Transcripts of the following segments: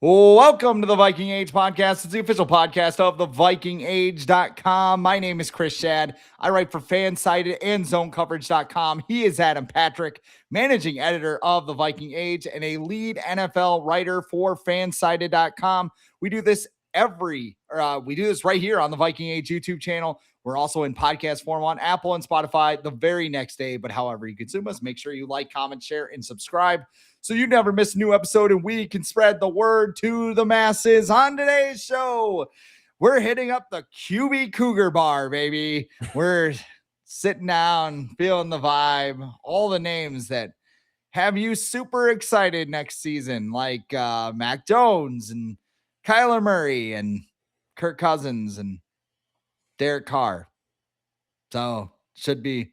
Welcome to the Viking Age podcast. It's the official podcast of the VikingAge.com. My name is Chris Schad. I write for FanSided and ZoneCoverage.com. He is Adam Patrick, managing editor of the Viking Age and a lead NFL writer for FanSided.com. We do this right here on the Viking Age YouTube channel. We're also in podcast form on Apple and Spotify the very next day. But however you consume us, make sure you like, comment, share, and subscribe so you never miss a new episode and we can spread the word to the masses. On today's show, we're hitting up the QB Cougar Bar, baby. We're sitting down, feeling the vibe, all the names that have you super excited next season, like Mac Jones and Kyler Murray and Kirk Cousins and Derek Carr. So should be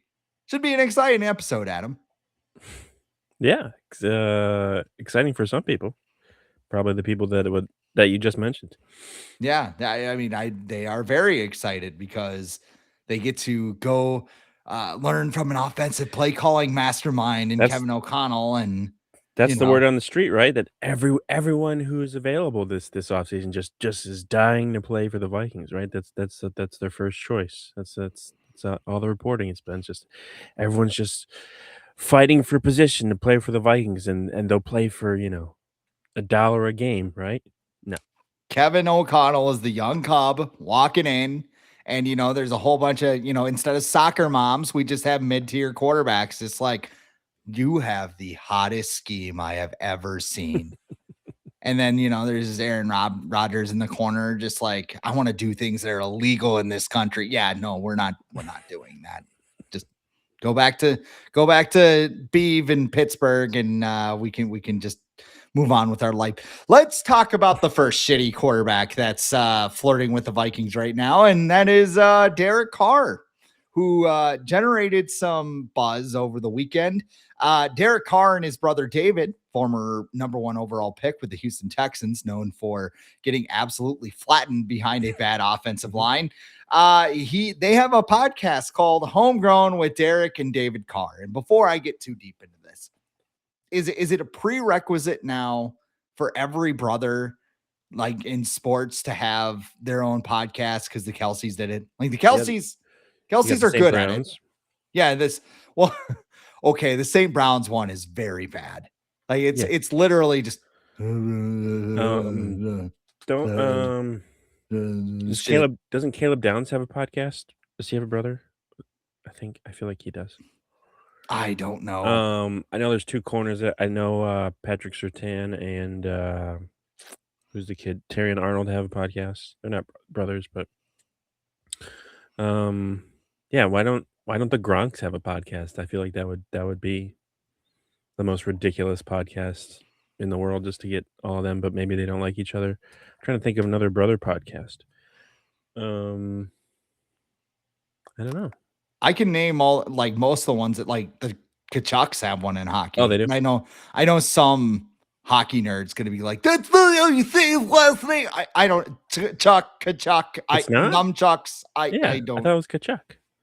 an exciting episode, Adam. Yeah, exciting for some people. Probably the people that you just mentioned. Yeah, I mean, they are very excited because they get to go learn from an offensive play calling mastermind in Kevin O'Connell, and that's the word on the street, right? That everyone who's available this offseason just is dying to play for the Vikings, right? That's their first choice. That's all the reporting it's been. Just everyone's just fighting for position to play for the Vikings, and they'll play for $1 a game, right? No. Kevin O'Connell is the young cub walking in, and there's a whole bunch of instead of soccer moms, we just have mid-tier quarterbacks. It's like, you have the hottest scheme I have ever seen. And then, there's Aaron Rodgers in the corner, just like, I want to do things that are illegal in this country. Yeah, no, we're not doing that. Just go back to Beeve in Pittsburgh, and we can just move on with our life. Let's talk about the first shitty quarterback that's flirting with the Vikings right now, and that is Derek Carr, who generated some buzz over the weekend. Derek Carr and his brother David, former number 1 overall pick with the Houston Texans, known for getting absolutely flattened behind a bad offensive line. They have a podcast called Homegrown with Derek and David Carr. And before I get too deep into this, is it a prerequisite now for every brother, like in sports, to have their own podcast because the Kelseys did it? Like the Kelseys are good at it. Yeah, okay, the St. Brown's one is very bad. Like it's literally just doesn't Caleb Downs have a podcast? Does he have a brother? I feel like he does. I don't know. I know there's 2 corners. I know Patrick Surtain and who's the kid? Terry and Arnold have a podcast. They're not brothers, but yeah, why don't the Gronks have a podcast? I feel like that would be the most ridiculous podcast in the world, just to get all of them, but maybe they don't like each other. I'm trying to think of another brother podcast. I don't know. I can name most of the ones that, like, the Kachucks have one in hockey. Oh, they do? I know some hockey nerds going to be like, that's the only thing his last name. I don't, Kachuk. Nunchucks. I don't. I thought it was Kachuk.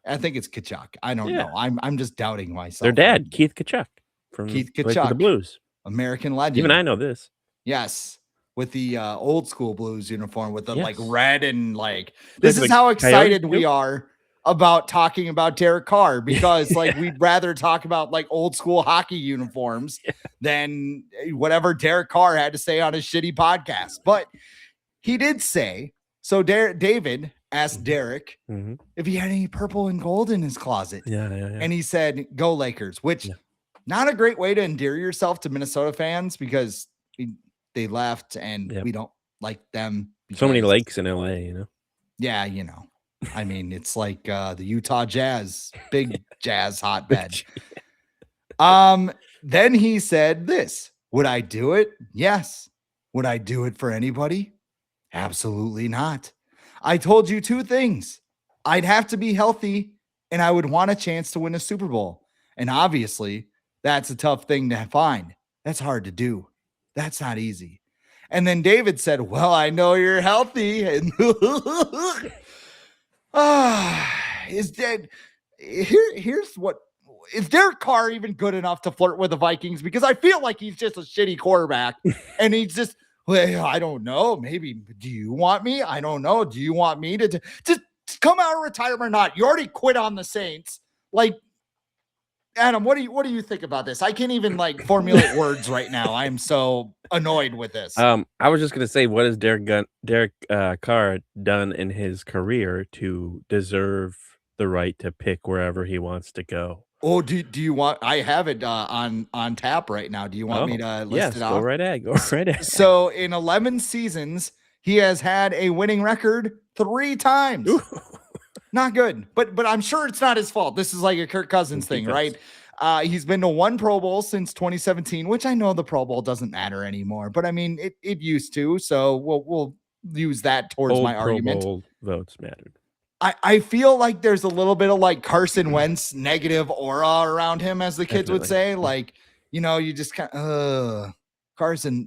I think it's Kachuk. I don't know. I'm just doubting myself. Their dad, Keith Kachuk, from the Blues. American legend. Even I know this. Yes. With the old school Blues uniform with the like red and like, this is how excited we are about talking about Derek Carr, because like we'd rather talk about like old school hockey uniforms than whatever Derek Carr had to say on his shitty podcast. But he did say, so David asked Derek if he had any purple and gold in his closet. Yeah. And he said, go Lakers, which not a great way to endear yourself to Minnesota fans, because they left and we don't like them. So many lakes in LA, Yeah, I mean, it's like the Utah Jazz, big Jazz hotbed. Then he said this: would I do it? Yes. Would I do it for anybody? Absolutely not. I told you 2 things. I'd have to be healthy and I would want a chance to win a Super Bowl. And obviously, that's a tough thing to find. That's hard to do. That's not easy. And then David said, well, I know you're healthy. And here's what, is Derek Carr even good enough to flirt with the Vikings? Because I feel like he's just a shitty quarterback and he's just Well, I don't know. Maybe. Do you want me? I don't know. Do you want me to just come out of retirement or not? You already quit on the Saints. Like, Adam, what do you think about this? I can't even like formulate words right now. I am so annoyed with this. I was just gonna say, what has Derek Carr done in his career to deserve the right to pick wherever he wants to go? Oh, do you want? I have it on tap right now. Do you want me Oh, to list it yes, go off? right ahead, go right ahead. So in 11 seasons, he has had a winning record 3 times. Ooh, Not good, but I'm sure it's not his fault. This is like a Kirk Cousins thing, defense. right? He's been to 1 Pro Bowl since 2017, which I know the Pro Bowl doesn't matter anymore, but I mean it used to. So we'll use that towards my Old Pro argument. Bowl votes mattered. I feel like there's a little bit of like Carson Wentz negative aura around him, as the kids would Definitely. say. Like, you just kind of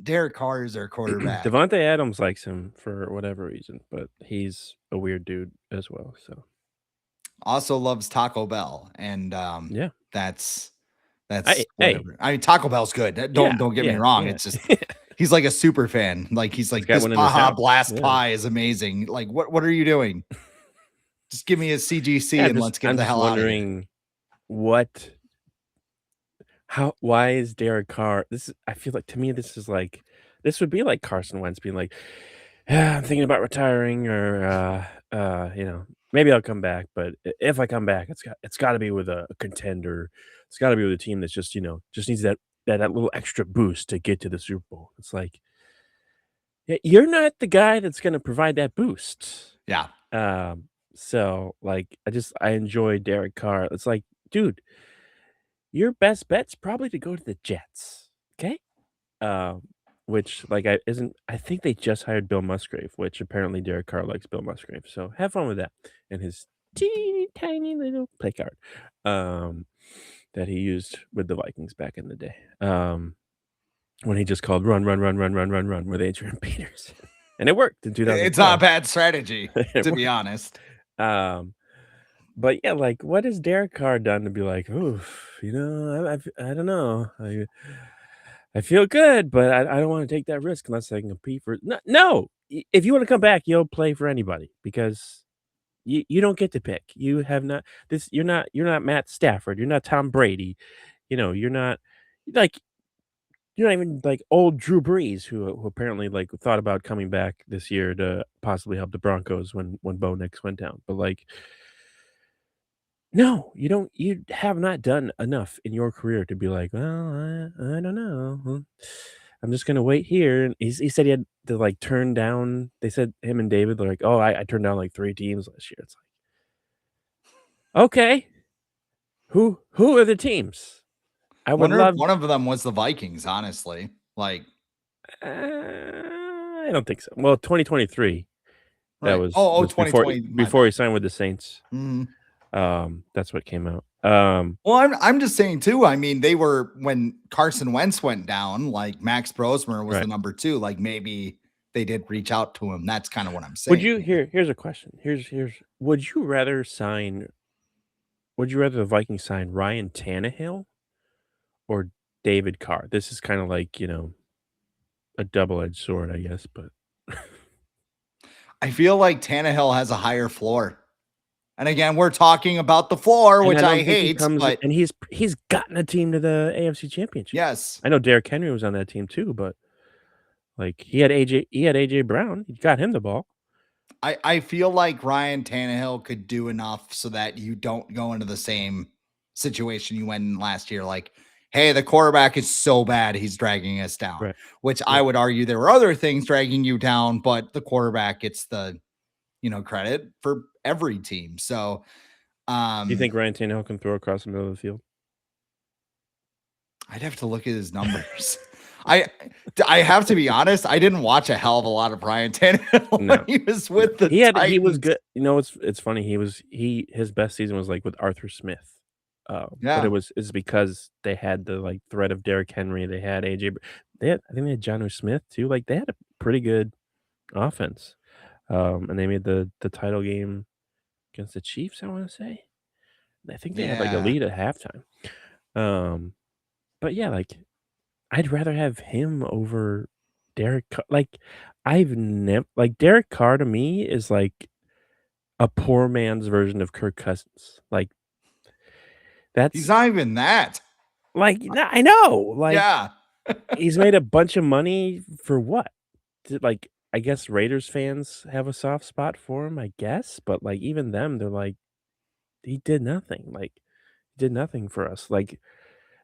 Derek Carr is their quarterback. Devontae Adams likes him for whatever reason, but he's a weird dude as well, so Also loves Taco Bell, and yeah. that's Hey, whatever. I mean, Taco Bell's good. yeah, Don't get me yeah, wrong. yeah. It's just he's like a super fan. Like he's like got this one in his Baja house, Blast yeah. pie is amazing. Like what are you doing? Just give me a CGC Yeah, and let's get I'm the just hell out of here. wondering why is Derek Carr I feel like to me this would be like Carson Wentz being like, "Yeah, I'm thinking about retiring or, maybe I'll come back, but if I come back, it's gotta be with a contender. It's gotta be with a team that's just, just needs that little extra boost to get to the Super Bowl." It's like, "Yeah, you're not the guy that's gonna provide that boost." Yeah. So, like, I enjoy Derek Carr. It's like, "Dude, your best bet's probably to go to the Jets, okay?" Um, which, like, I think they just hired Bill Musgrave, which apparently Derek Carr likes Bill Musgrave, so have fun with that and his teeny tiny little play card, um, that he used with the Vikings back in the day, when he just called "Run, run, run, run, run, run, run" with Adrian Peterson, and it worked in It's not a 2012. bad strategy, It to be worked. honest. Um, but yeah, like, what has Derek Carr done to be like, "Oof, I don't know. I feel good, but I don't wanna take that risk unless I can compete for" No! If you wanna come back, you'll play for anybody because you don't get to pick. You have not this you're not Matt Stafford, you're not Tom Brady, you're not like, you're not even, like, old Drew Brees who apparently, like, thought about coming back this year to possibly help the Broncos when Bo Nix went down, but, like, no, you have not done enough in your career to be like, "Well, I don't know. I'm just gonna wait here," and he said he had to, like, turn down they said him and David, they're like, "Oh, I turned down, like, 3 teams last year." It's like, "Okay, who are the teams?" I would Wonder if love one of them was the Vikings, honestly. Like, I don't think so. Well, 2023, that right. Oh, was before 2020. My before he bad. signed with the Saints. Mhm. That's what came out. Well, I'm just saying too. I mean, they were when Carson Wentz went down, like Max Brosmer was the Right. number 2. Like maybe they did reach out to him. That's kind of what I'm Would saying you here. here's a question. Here's would you rather the Vikings sign Ryan Tannehill or David Carr? This is kinda like, a double-edged sword, I guess, but I feel like Tannehill has a higher floor. And again, we're talking about the floor, and I which I don't think he hate, comes but and he's gotten a team to the AFC Championship. yes, I know Derrick Henry was on that team too, but, like, he had A.J. Brown, he got him the ball. I feel like Ryan Tannehill could do enough so that you don't go into the same situation you went in last year. Like, hey, the quarterback is so bad, he's dragging us down, Right, which I right. would argue there were other things dragging you down, but the quarterback gets the, credit for every team. So, Do you um, think Ryan Tannehill can throw across the middle of the field? I'd have to look at his numbers. I I have to be honest, I didn't watch a hell of a lot of Ryan Tannehill when No, he was no. with the He was Titans. good. It's funny, his best season was, like, with Arthur Smith, but Yeah. it's because they had the, like, threat of Derrick Henry, they had A.J. I think they had Jonnu Smith too, like, they had a pretty good offense, and they made the title game against the Chiefs, I wanna say? I think they had, like, a Yeah. lead at halftime, um, but yeah, like, I'd rather have him over Derek Carr, like, I've never like, Derek Carr to me is like a poor man's version of Kirk Cousins. Like, He's that's not even that. I know, like, Yeah. he's made a bunch of money for what? Like, I guess Raiders fans have a soft spot for him, I guess, but, like, even them, they're like, "He did nothing." Like, he did nothing for us. Like,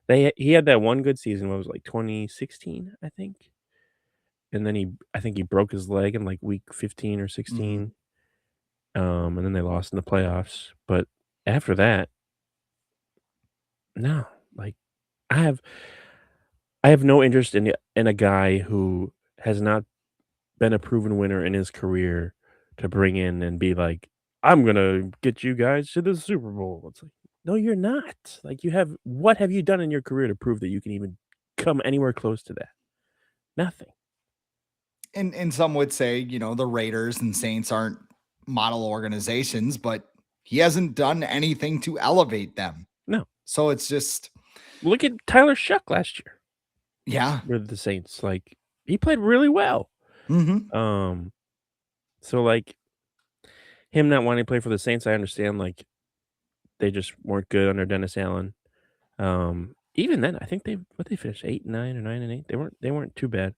he had that one good season, what was it, like, 2016, I think? And then I think he broke his leg in, like, week 15 or Mhm. 16, and then they lost in the playoffs, but after that, no, like, I have I have no interest in a guy who has not been a proven winner in his career to bring in and be like, "I'm gonna get you guys to the Super Bowl." It's like, "No, you're not." Like, what have you done in your career to prove that you can even come anywhere close to that? Nothing. And some would say, the Raiders and Saints aren't model organizations, but he hasn't done anything to elevate them. No. So it's just, Look at Tyler Shuck last year yeah. with the Saints, like, he played really well. Mhm. Um, so, like, him not wanting to play for the Saints, I understand, like, they just weren't good under Dennis Allen. Even then, I think they finished 8 and 9 or 9 and 8? They weren't too bad.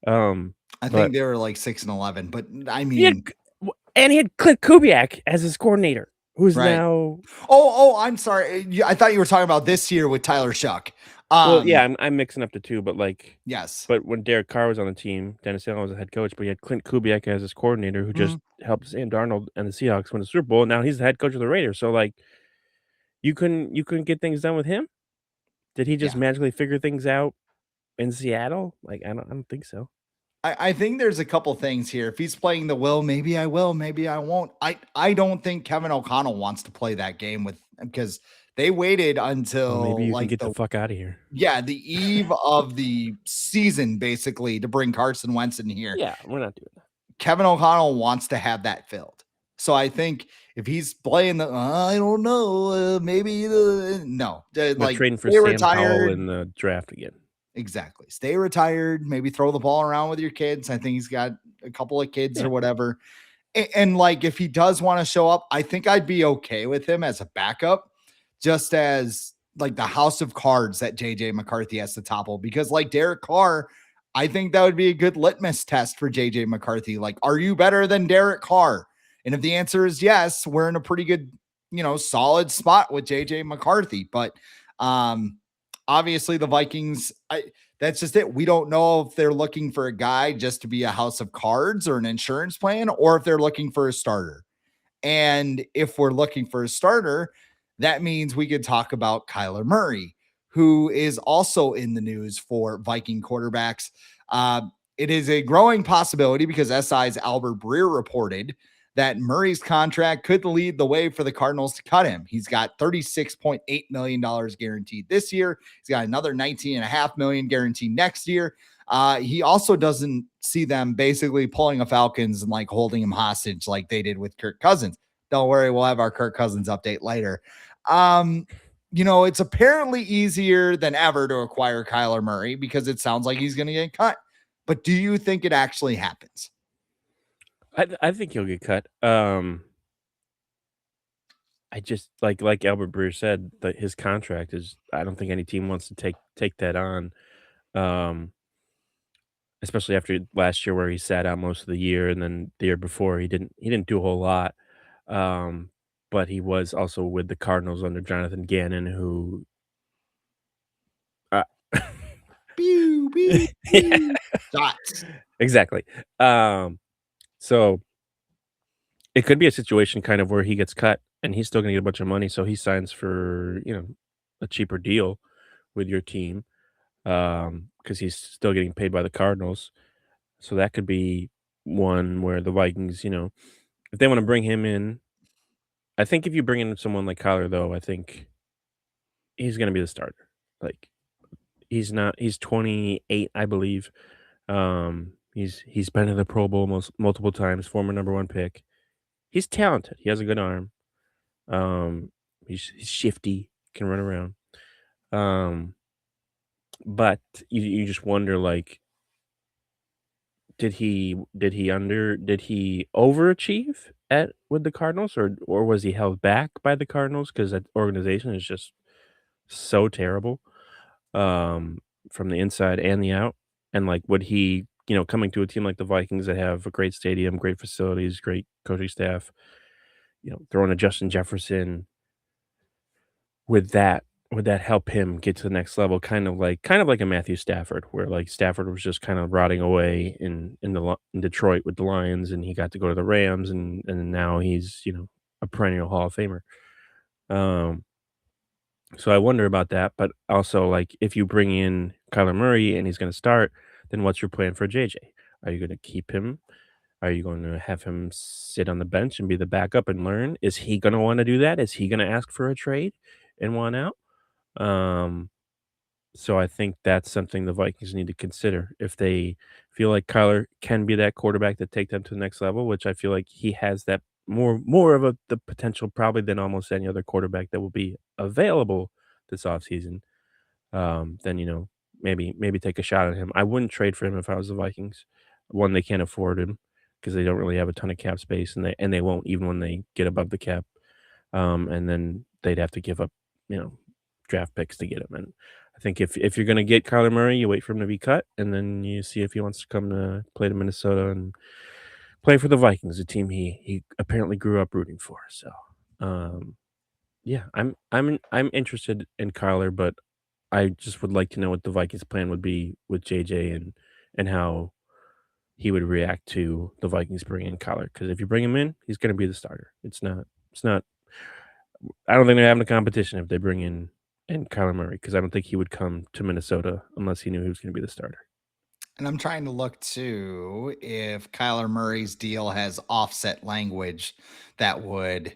I But think they were like 6-11, but I he had mean, and he had Clint Kubiak as his coordinator, who's right. now I'm sorry. I thought you were talking about this year with Tyler Shuck. well, yeah, I'm mixing up the 2, but, like Yes. but when Derek Carr was on the team, Dennis Allen was the head coach, but he had Clint Kubiak as his coordinator who just Mhm. helped Sam Darnold and the Seahawks win the Super Bowl, and now he's the head coach of the Raiders, so, like, you couldn't get things done with him? Did he just Yeah. magically figure things out in Seattle? Like, I don't think so. I think there's a couple things here. If he's playing the will, maybe I will, maybe I won't. I don't think Kevin O'Connell wants to play that game with because they waited Well, maybe until you can like get the fuck out of here. the eve of the season basically to bring Carson Wentz in here. Yeah, we're not doing that. Kevin O'Connell wants to have that filled. So I think if he's playing the, I don't know, maybe no, We're like trading for stay Sam Howell retired. in the draft again. Exactly. Stay retired. Maybe throw the ball around with your kids. I think he's got a couple of kids Yeah. or whatever. And like, if he does want to show up, I think I'd be okay with him as a backup, just as like the house of cards that JJ McCarthy has to topple. Because like Derek Carr, I think that would be a good litmus test for JJ McCarthy. Like, are you better than Derek Carr? And if the answer is yes, we're in a pretty good, solid spot with JJ McCarthy. But obviously the Vikings, that's just it. We don't know if they're looking for a guy just to be a house of cards or an insurance plan, or if they're looking for a starter. And if we're looking for a starter, that means we could talk about Kyler Murray, who is also in the news for Viking quarterbacks. It is a growing possibility because SI's Albert Breer reported that Murray's contract could lead the way for the Cardinals to cut him. He's got $36.8 million guaranteed this year. He's got another $19.5 million guaranteed next year. He also doesn't see them basically pulling a Falcons and like holding him hostage like they did with Kirk Cousins. Don't worry, we'll have our Kirk Cousins update later. It's apparently easier than ever to acquire Kyler Murray because it sounds like he's going to get cut. But do you think it actually happens? I think he'll get cut. I just like Albert Breer said that his contract is. I don't think any team wants to take that on. Um, Especially after last year where he sat out most of the year, and then the year before he didn't do a whole lot. Um, but he was also with the Cardinals under Jonathan Gannon, who uh, Pew, pew, yeah, pew. Shots. exactly. So it could be a situation kind of where he gets cut and he's still gonna get a bunch of money, so he signs for, a cheaper deal with your team, because he's still getting paid by the Cardinals. So that could be one where the Vikings, if they wanna bring him in. I think if you bring in someone like Kyler, though, I think he's gonna be the starter. Like, he's 28, I believe. He's been to the Pro Bowl multiple times, former number 1 pick. He's talented, he has a good arm. Um, he's shifty, can run around. Um, but you just wonder, like, did he overachieve with the Cardinals, or was he held back by the Cardinals because that organization is just so terrible, um, from the inside and the out? And, like, would he, coming to a team like the Vikings that have a great stadium, great facilities, great coaching staff, throwing a Justin Jefferson, would that would that help him get to the next level? Kind of like a Matthew Stafford, where, like, Stafford was just kinda rotting away in Detroit with the Lions, and he got to go to the Rams, and now he's, a perennial Hall of Famer. Um, so I wonder about that, but also, like, if you bring in Kyler Murray and he's gonna start, then what's your plan for JJ? Are you gonna keep him? Are you going to have him sit on the bench and be the backup and learn? Is he gonna wanna do that? Is he gonna ask for a trade and want out? Um, so I think that's something the Vikings need to consider if they feel like Kyler can be that quarterback that take them to the next level, which I feel like he has that more of the potential probably than almost any other quarterback that will be available this offseason. Then maybe take a shot at him. I wouldn't trade for him if I was the Vikings. One, they can't afford him because they don't really have a ton of cap space, and they won't even when they get above the cap. And then they'd have to give up, you know, draft picks to get him. And I think if you're gonna get Kyler Murray, you wait for him to be cut, and then you see if he wants to come to play to Minnesota and play for the Vikings, a team he apparently grew up rooting for. So, um, yeah, I'm interested in Kyler, but I just would like to know what the Vikings plan would be with JJ and how he would react to the Vikings bringing in Kyler. Because if you bring him in, he's going to be the starter. It's not. I don't think they're having a competition if they bring in Kyler Murray because I don't think he would come to Minnesota unless he knew he was going to be the starter. And I'm trying to look too if Kyler Murray's deal has offset language that would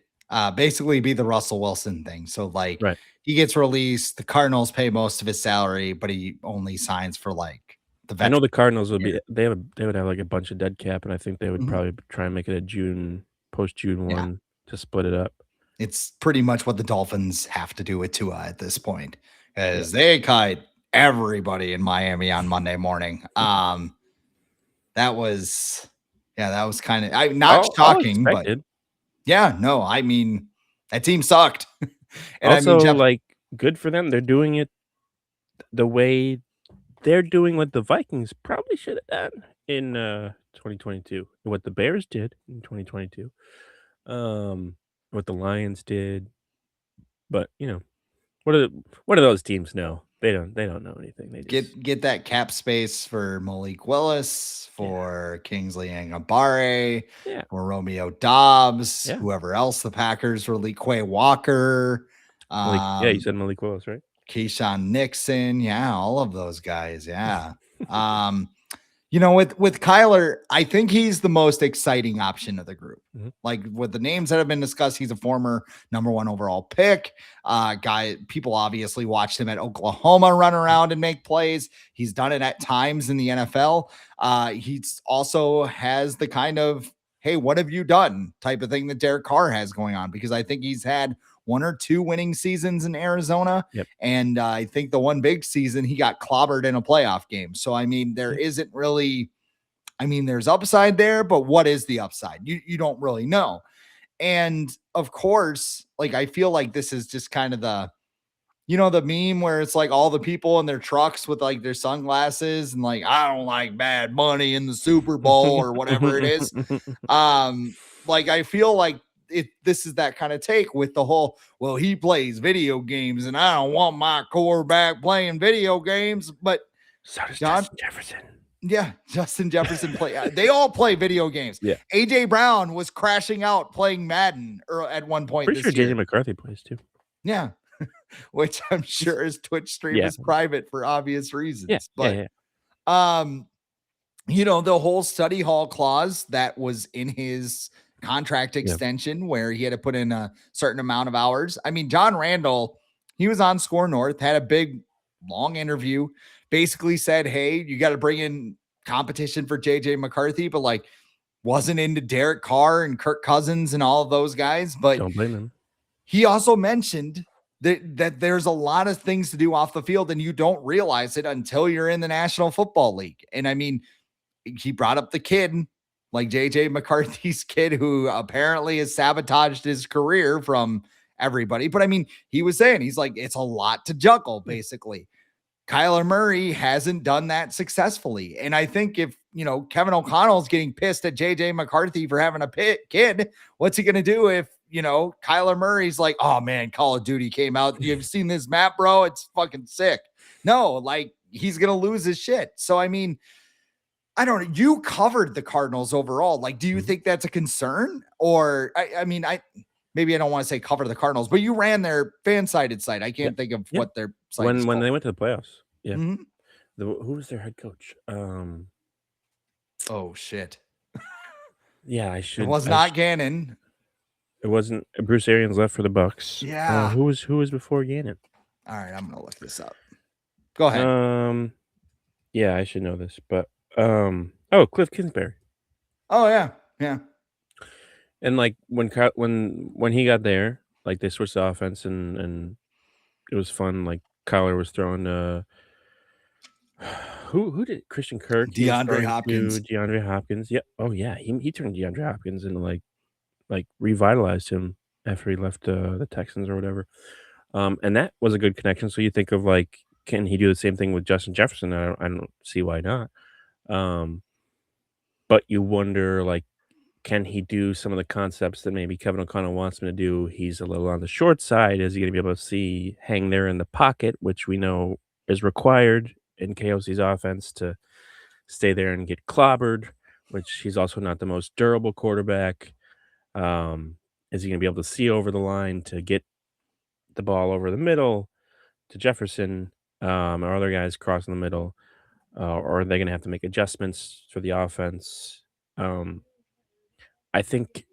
basically be the Russell Wilson thing. So, like, Right. he gets released, the Cardinals pay most of his salary, but he only signs for like the I know veteran the Cardinals would year. be they would have like a bunch of dead cap, and I think they would Mhm. probably try and make it a June post June Yeah. one to split it up. It's pretty much what the Dolphins have to do with Tua at this point, Yeah. because they cut everybody in Miami on Monday morning. That was, yeah, that was kind of not All shocking, but expected. yeah, no, I mean, that team sucked. And I mean, Also, Jeff, like, good for them. They're doing it the way they're doing what the Vikings probably should have done in 2022. What the Bears did in 2022. What the Lions did. But, what do those teams know? They don't know anything. They just get that cap space for Malik Willis, yeah. for Kingsley Angabare, Yeah. for Romeo Dobbs, Yeah. whoever else the Packers released, Quay Walker, You um, said Malik Willis, right? Keyshawn Nixon, yeah, all of those guys, yeah. Um, with Kyler, I think he's the most exciting option of the group. Mhm. Like with the names that have been discussed, he's a former number one overall pick. Guy, people obviously watched him at Oklahoma run around and make plays. He's done it at times in the NFL. He's also has the kind of, hey, what have you done type of thing that Derek Carr has going on, because I think he's had one or two winning seasons in Arizona. Yep. And I think the one big season he got clobbered in a playoff game. So, I mean, there Yep. isn't really, I mean, there's upside there, but what is the upside? You don't really know. And of course, like, I feel like this is just kind of the meme where it's like all the people in their trucks with like their sunglasses and like, I don't like Bad Money in the Super Bowl or whatever it is. Like, I feel like this is that kind of take with the whole, well, he plays video games and I don't want my quarterback playing video games. But So does John, Justin Jefferson. yeah, Justin Jefferson play. They all play video games. Yeah. AJ Brown was crashing out playing Madden at one point Pretty this sure JJ year. McCarthy plays too. Yeah, which I'm sure his Twitch stream Yeah. is private for obvious Yeah. reasons. Yeah. But Yeah. um, the whole study hall clause that was in his contract Yeah. extension where he had to put in a certain amount of hours. I mean, John Randall, he was on Score North, had a big, long interview, basically said, hey, you got to bring in competition for JJ McCarthy, but like wasn't into Derek Carr and Kirk Cousins and all of those guys. But Don't blame him. he also mentioned that there's a lot of things to do off the field and you don't realize it until you're in the National Football League. And I mean, he brought up the kid, like JJ McCarthy's kid, who apparently has sabotaged his career from everybody. But I mean, he was saying, he's like, it's a lot to juggle, basically. Kyler Murray hasn't done that successfully. And I think if, Kevin O'Connell's getting pissed at JJ McCarthy for having a kid, what's he going to do if, Kyler Murray's like, oh man, Call of Duty came out. You've seen this map, bro? It's fucking sick. No, like he's going to lose his shit. So, I mean, I don't know. You covered the Cardinals overall. Like, do you think that's a concern? Or, maybe I don't want to say cover the Cardinals, but you ran their FanSided site. I can't think of what their site is when called. they went to the playoffs. Yeah. Mm-hmm. Who was their head coach? Oh shit. Yeah, I should. It was not Gannon. It wasn't. Bruce Arians left for the Bucks. Yeah. Who was before Gannon? All right, I'm gonna look this up. Go ahead. Yeah, I should know this, but Cliff Kingsbury. Oh yeah. And like when he got there, like they switched the offense and it was fun. Like Kyler was throwing who did Christian Kirk? DeAndre Hopkins. DeAndre Hopkins. Yeah. Oh yeah. He turned DeAndre Hopkins into like revitalized him after he left the Texans or whatever. And that was a good connection. So you think of like, can he do the same thing with Justin Jefferson? I don't see why not. But you wonder, like, can he do some of the concepts that maybe Kevin O'Connell wants him to do? He's a little on the short side. Is he going to be able to hang there in the pocket, which we know is required in KOC's offense to stay there and get clobbered, which he's also not the most durable quarterback. Is he going to be able to see over the line to get the ball over the middle to Jefferson or other guys crossing the middle? Or are they going to have to make adjustments for the offense? I think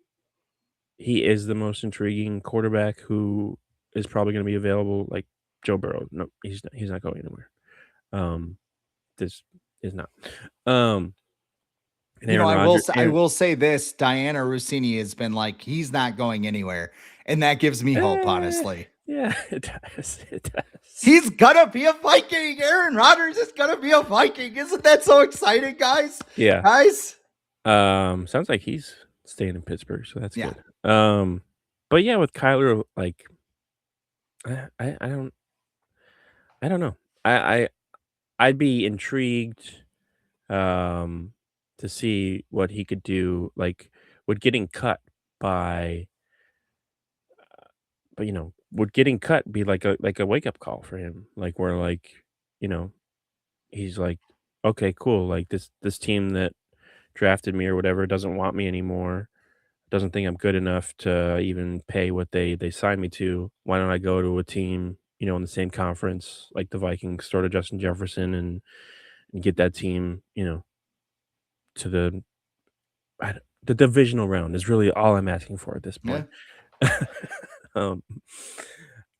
he is the most intriguing quarterback who is probably going to be available. Like Joe Burrow, no, he's not going anywhere. This is not. I will say this: Diana Rossini has been like, he's not going anywhere, and that gives me hope, honestly. Yeah, it does. It does. He's gonna be a Viking. Aaron Rodgers is gonna be a Viking. Isn't that so exciting, guys? Yeah, guys. Sounds like he's staying in Pittsburgh, so that's good. But yeah, with Kyler, like, I don't know. I'd be intrigued to see what he could do, like, with getting cut by but would getting cut be like a wake up call for him? Like where he's like, okay, cool, like this team that drafted me or whatever doesn't want me anymore, doesn't think I'm good enough to even pay what they signed me to. Why don't I go to a team, in the same conference like the Vikings, sort of Justin Jefferson and get that team, to the divisional round is really all I'm asking for at this point. Yeah.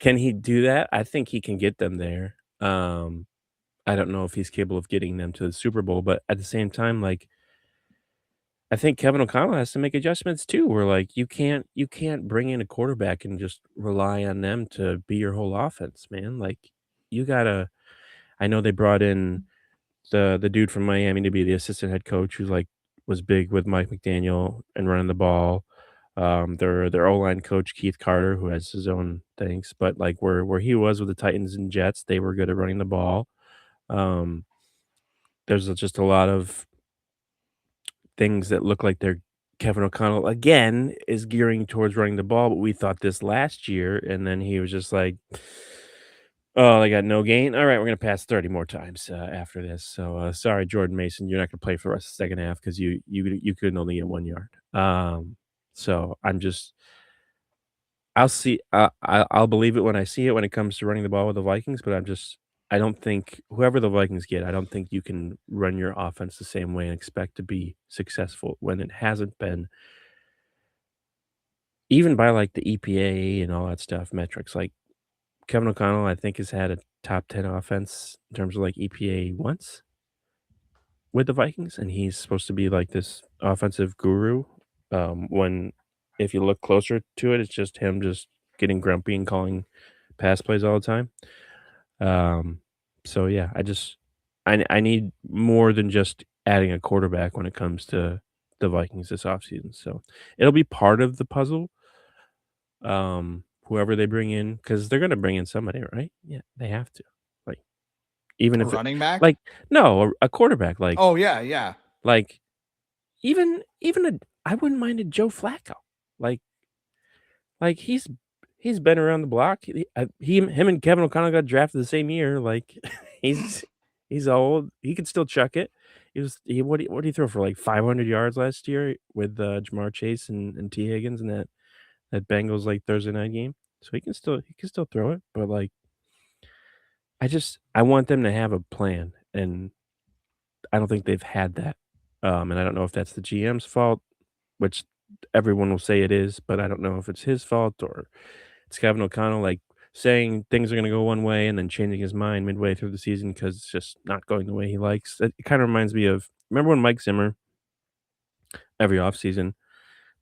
Can he do that? I think he can get them there. I don't know if he's capable of getting them to the Super Bowl, but at the same time, like, I think Kevin O'Connell has to make adjustments too, where like you can't bring in a quarterback and just rely on them to be your whole offense, man. Like you gotta. I know they brought in the dude from Miami to be the assistant head coach, who's like was big with Mike McDaniel and running the ball. Their O-line coach Keith Carter, who has his own things, but like where he was with the Titans and Jets, they were good at running the ball. There's just a lot of things that look like they're Kevin O'Connell again is gearing towards running the ball, but we thought this last year, and then he was just like, "Oh, they got no gain. All right, we're gonna pass 30 more times after this." So sorry, Jordan Mason, you're not gonna play for the rest of the second half because you couldn't only get 1 yard. So I'll see. I'll believe it when I see it when it comes to running the ball with the Vikings, but I don't think whoever the Vikings get, I don't think you can run your offense the same way and expect to be successful when it hasn't been, even by like the EPA and all that stuff, metrics. Like Kevin O'Connell, I think has had a top 10 offense in terms of like EPA once with the Vikings, and he's supposed to be like this offensive guru. When if you look closer to it, it's just him just getting grumpy and calling pass plays all the time. So yeah, I need more than just adding a quarterback when it comes to the Vikings this offseason. So it'll be part of the puzzle. Whoever they bring in, because they're gonna bring in somebody, right? Yeah, they have to. Like, even A if it running back? like no, a quarterback, Oh yeah, yeah. like even a I wouldn't mind a Joe Flacco. Like like he's been around the block. Him and Kevin O'Connell got drafted the same year. Like he's he's old. He can still chuck it. What did he throw for like 500 yards last year with Jamar Chase and T Higgins in that Bengals like Thursday night game. So he can still throw it, but like I want them to have a plan, and I don't think they've had that. And I don't know if that's the GM's fault, which everyone will say it is, but I don't know if it's his fault or it's Kevin O'Connell, like, saying things are gonna go one way and then changing his mind midway through the season because it's just not going the way he likes. It kinda reminds me of remember when Mike Zimmer, every offseason,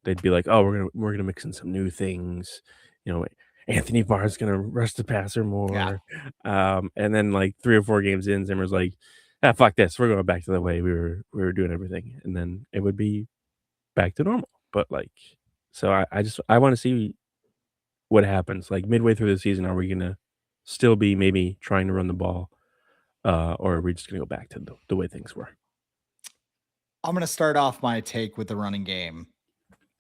they'd be like, "Oh, we're gonna mix in some new things," you know, Anthony Barr's gonna rush the passer Yeah. more, and then, like, 3 or 4 games in, Zimmer's like, "Ah, fuck this, we're going back to the way we were doing everything," and then it would be back to normal, but, like so I wanna see what happens, like, midway through the season, are we gonna still be maybe trying to run the ball, or are we just gonna go back to the way things were? I'm gonna start off my take with the running game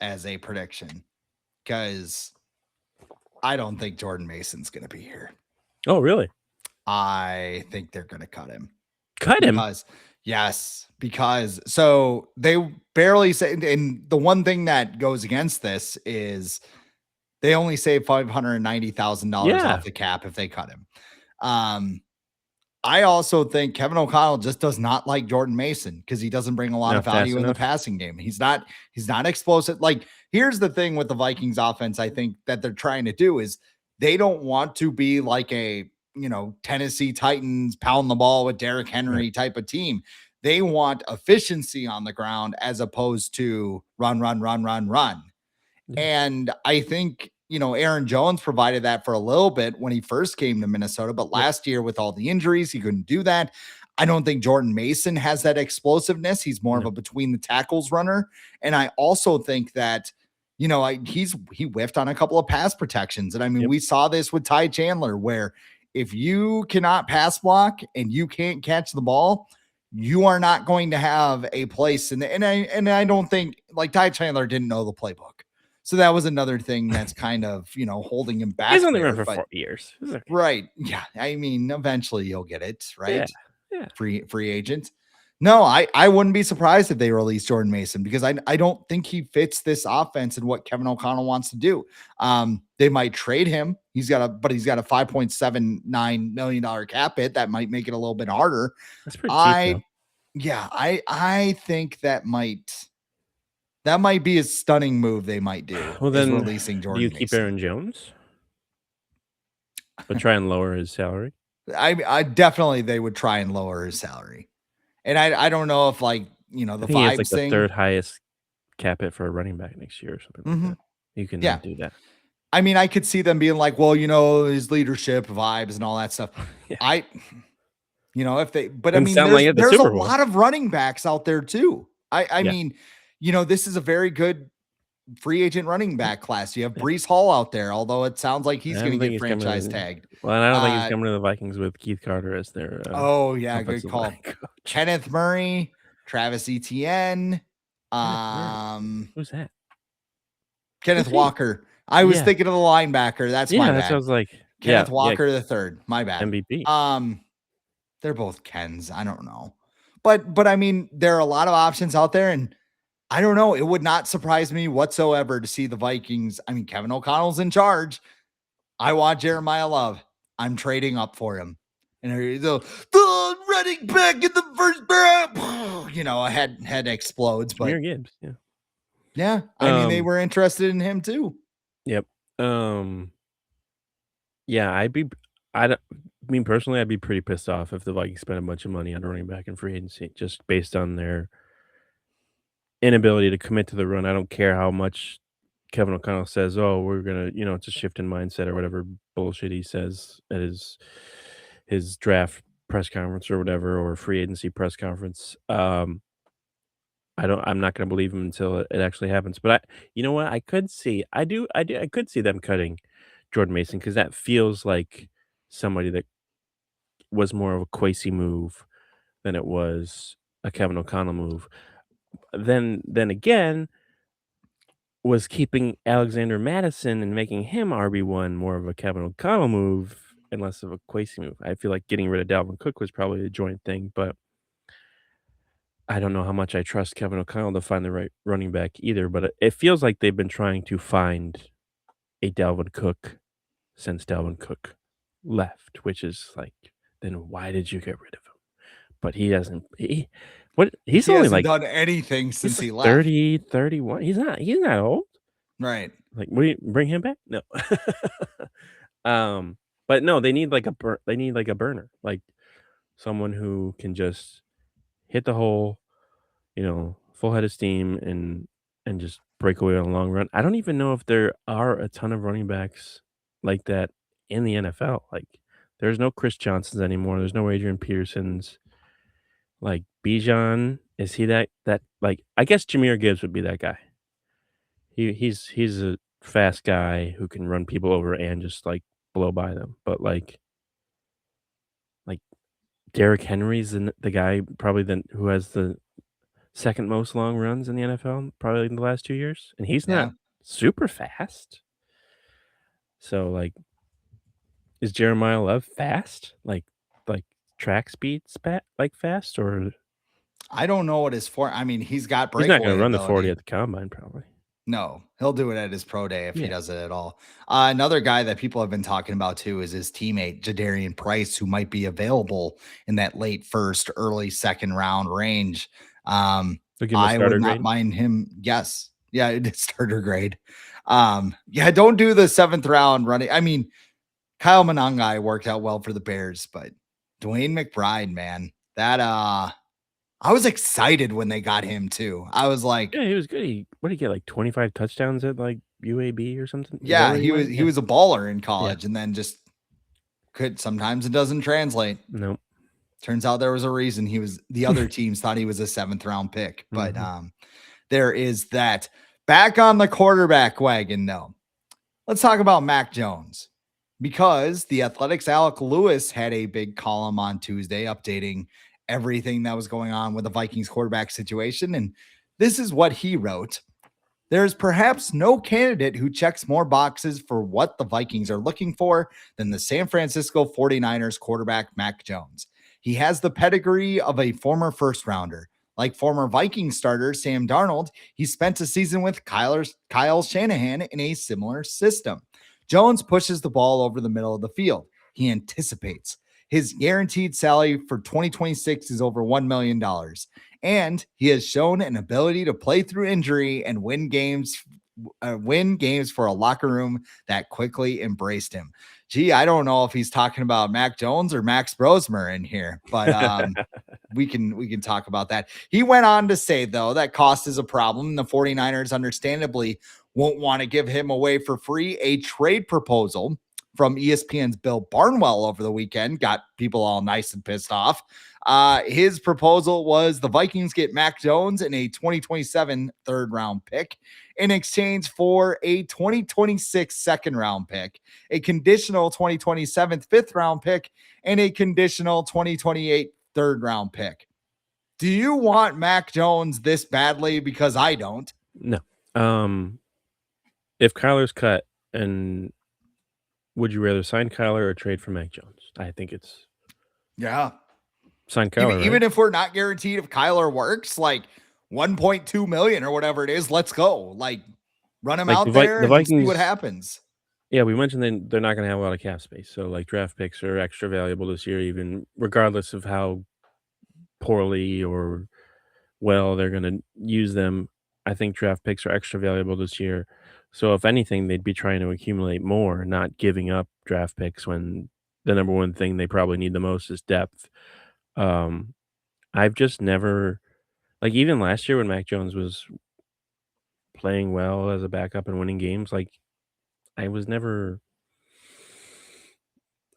as a prediction because I don't think Jordan Mason's gonna be here. Oh, really? I think they're gonna cut him. Cut him? Because yes, because so they barely say, and the one thing that goes against this is they only save $590,000 Yeah. off the cap if they cut him. Um, I also think Kevin O'Connell just does not like Jordan Mason because he doesn't bring a lot of Not fast value in the enough? passing game. He's not explosive. Like, here's the thing with the Vikings offense, I think that they're trying to do is they don't want to be like a Tennessee Titans pound the ball with Derrick Right. Henry type of team. They want efficiency on the ground as opposed to run, run, run, run, run. Yeah. And I think, Aaron Jones provided that for a little bit when he first came to Minnesota, but Yep. last year with all the injuries, he couldn't do that. I don't think Jordan Mason has that explosiveness. He's more of No. a between the tackles runner. And I also think that, he whiffed on a couple of pass protections. And I mean, Yep. we saw this with Ty Chandler, where if you cannot pass block and you can't catch the ball, you are not going to have a place in the and I don't think like Ty Chandler didn't know the playbook. So that was another thing that's kind of, holding him He's back only run there. for But 4 years. It's okay. right. Yeah. I mean, eventually you'll get it, Yeah. right? Yeah. Free agent. No, I wouldn't be surprised if they release Jordan Mason because I don't think he fits this offense and what Kevin O'Connell wants to do. They might trade him. He's got a $5.79 million cap hit. That might make it a little bit harder. That's pretty cheap, though. I yeah, I think that might be a stunning move they might do Well, is then, releasing do you Jordan keep Mason. Aaron Jones? But try and lower his salary? I definitely they would try and lower his salary. And I don't know if like, I the think he has, like, vibes the thing. 3rd highest cap hit for a running back next year or something like Mhm. that. You can Yeah. do that. I mean, I could see them being like, well, his leadership vibes and all that stuff. Yeah. I if they but I Didn't mean, sound like it at the there's a Super Bowl. lot of running backs out there too. I Yeah. mean, this is a very good free agent running Yeah. back class. You have Yeah. Brees Hall out there, although it sounds like I he's going don't to think get he's coming franchise to tagged. well, and I don't think he's Uh, coming to the Vikings with Keith Carter as their, oh yeah, good offensive line call. coach. Kenneth Murray, Travis Etienne, Kenneth Murray. Who's that? Kenneth Who's he? Walker. I was Yeah. thinking of the linebacker. That's my Yeah, that's what I bad. was like. Yeah, Kenneth yeah, Walker the third. My bad. MVP. They're both Kens. I don't know. But I mean, there are a lot of options out there, and I don't know. It would not surprise me whatsoever to see the Vikings. I mean, Kevin O'Connell's in charge. I want Jeremiah Love. I'm trading up for him. And here you go, the running back in the first round. A head explodes. But Jahmyr Gibbs, yeah. yeah, I mean, they Um, were interested in him too. yep. Yeah, I don't me personally, I'd be pretty pissed off if the Vikings spent a bunch of money on a running back in free agency just based on their inability to commit to the run. I don't care how much Kevin O'Connell says, "Oh, we're gonna," it's a shift in mindset or whatever bullshit he says at his draft press conference or whatever, or free agency press conference. I'm not gonna believe him until it actually happens. But you know what? I could see them cutting Jordan Mason because that feels like somebody that was more of a Kwesi move than it was a Kevin O'Connell move. Then again, was keeping Alexander Madison and making him RB1 more of a Kevin O'Connell move and less of a Kwesi move. I feel like getting rid of Dalvin Cook was probably a joint thing, but I don't know how much I trust Kevin O'Connell to find the right running back either, but it feels like they've been trying to find a Dalvin Cook since Dalvin Cook left, which is like, then why did you get rid of him? But he hasn't he's He only hasn't like done anything he's since like he left. 30, 31. He's not old. Right. Like, what do you bring him back? No. Um, but no, they need like a burner, like someone who can just hit the hole, full head of steam and just break away on a long run. I don't even know if there are a ton of running backs like that in the NFL. Like, there's no Chris Johnsons anymore. There's no Adrian Petersons. Like Bijan, is he that like I guess Jahmyr Gibbs would be that guy. He's a fast guy who can run people over and just like blow by them. But like Derrick Henry's the guy probably who has the second most long runs in the NFL probably in the last 2 years, and he's not Yeah. super fast. So, like, is Jeremiah Love fast? Like track speed like fast, or I don't know what his for. I mean, he's got he's not gonna breakaway run the 40 ability. at the combine probably. No, he'll do it at his pro day if he Yeah. does it at all. Another guy that people have been talking about too is his teammate Jadarian Price, who might be available in that late first, early second round range. They'll give him a I would starter not grade. mind him. Yes, yeah, it is starter grade. Yeah, don't do the seventh round running. I mean, Kyle Monangai worked out well for the Bears, but Dwayne McBride, man, that I was excited when they got him too. I was like, Yeah, he was good. What did he get, like 25 touchdowns at, like, UAB or something? Is that yeah, where he he was went? he Yeah. was a baller in Yeah. college and then just could sometimes it doesn't translate. No. Turns out there was a reason the other teams thought he was a seventh round pick. But Mhm. there is that. Back on the quarterback wagon, though. Let's talk about Mac Jones because the Athletics' Alec Lewis had a big column on Tuesday updating everything that was going on with the Vikings quarterback situation. And this is what he wrote. There is perhaps no candidate who checks more boxes for what the Vikings are looking for than the San Francisco 49ers quarterback Mac Jones. He has the pedigree of a former first rounder. Like former Viking starter Sam Darnold, he spent a season with Kyle Shanahan in a similar system. Jones pushes the ball over the middle of the field. He anticipates. His guaranteed salary for 2026 is over $1 million. And he has shown an ability to play through injury and win games for a locker room that quickly embraced him. Gee, I don't know if he's talking about Mac Jones or Max Brosmer in here, but we can talk about that. He went on to say, though, that cost is a problem. The 49ers understandably won't want to give him away for free. A trade proposal from ESPN's Bill Barnwell over the weekend got people all nice and pissed off. His proposal was the Vikings get Mac Jones and a 2027 third round pick in exchange for a 2026 second round pick, a conditional 2027 fifth round pick, and a conditional 2028 third round pick. Do you want Mac Jones this badly? Because I don't. No. Um, if Kyler's cut, and would you rather sign Kyler or trade for Mac Jones? I think it's Yeah. sign Even, Kyler, right? even if we're not guaranteed if Kyler works, like 1.2 million or whatever it is, let's go. Like run him Like out there the and see what Vikings, happens. yeah, we mentioned they're not gonna have a lot of cap space, so, like, draft picks are extra valuable this year even regardless of how poorly or well they're gonna use them. I think draft picks are extra valuable this year. So, if anything, they'd be trying to accumulate more, not giving up draft picks when the number one thing they probably need the most is depth. Um, I've just never like, even last year when Mac Jones was playing well as a backup and winning games, like, I was never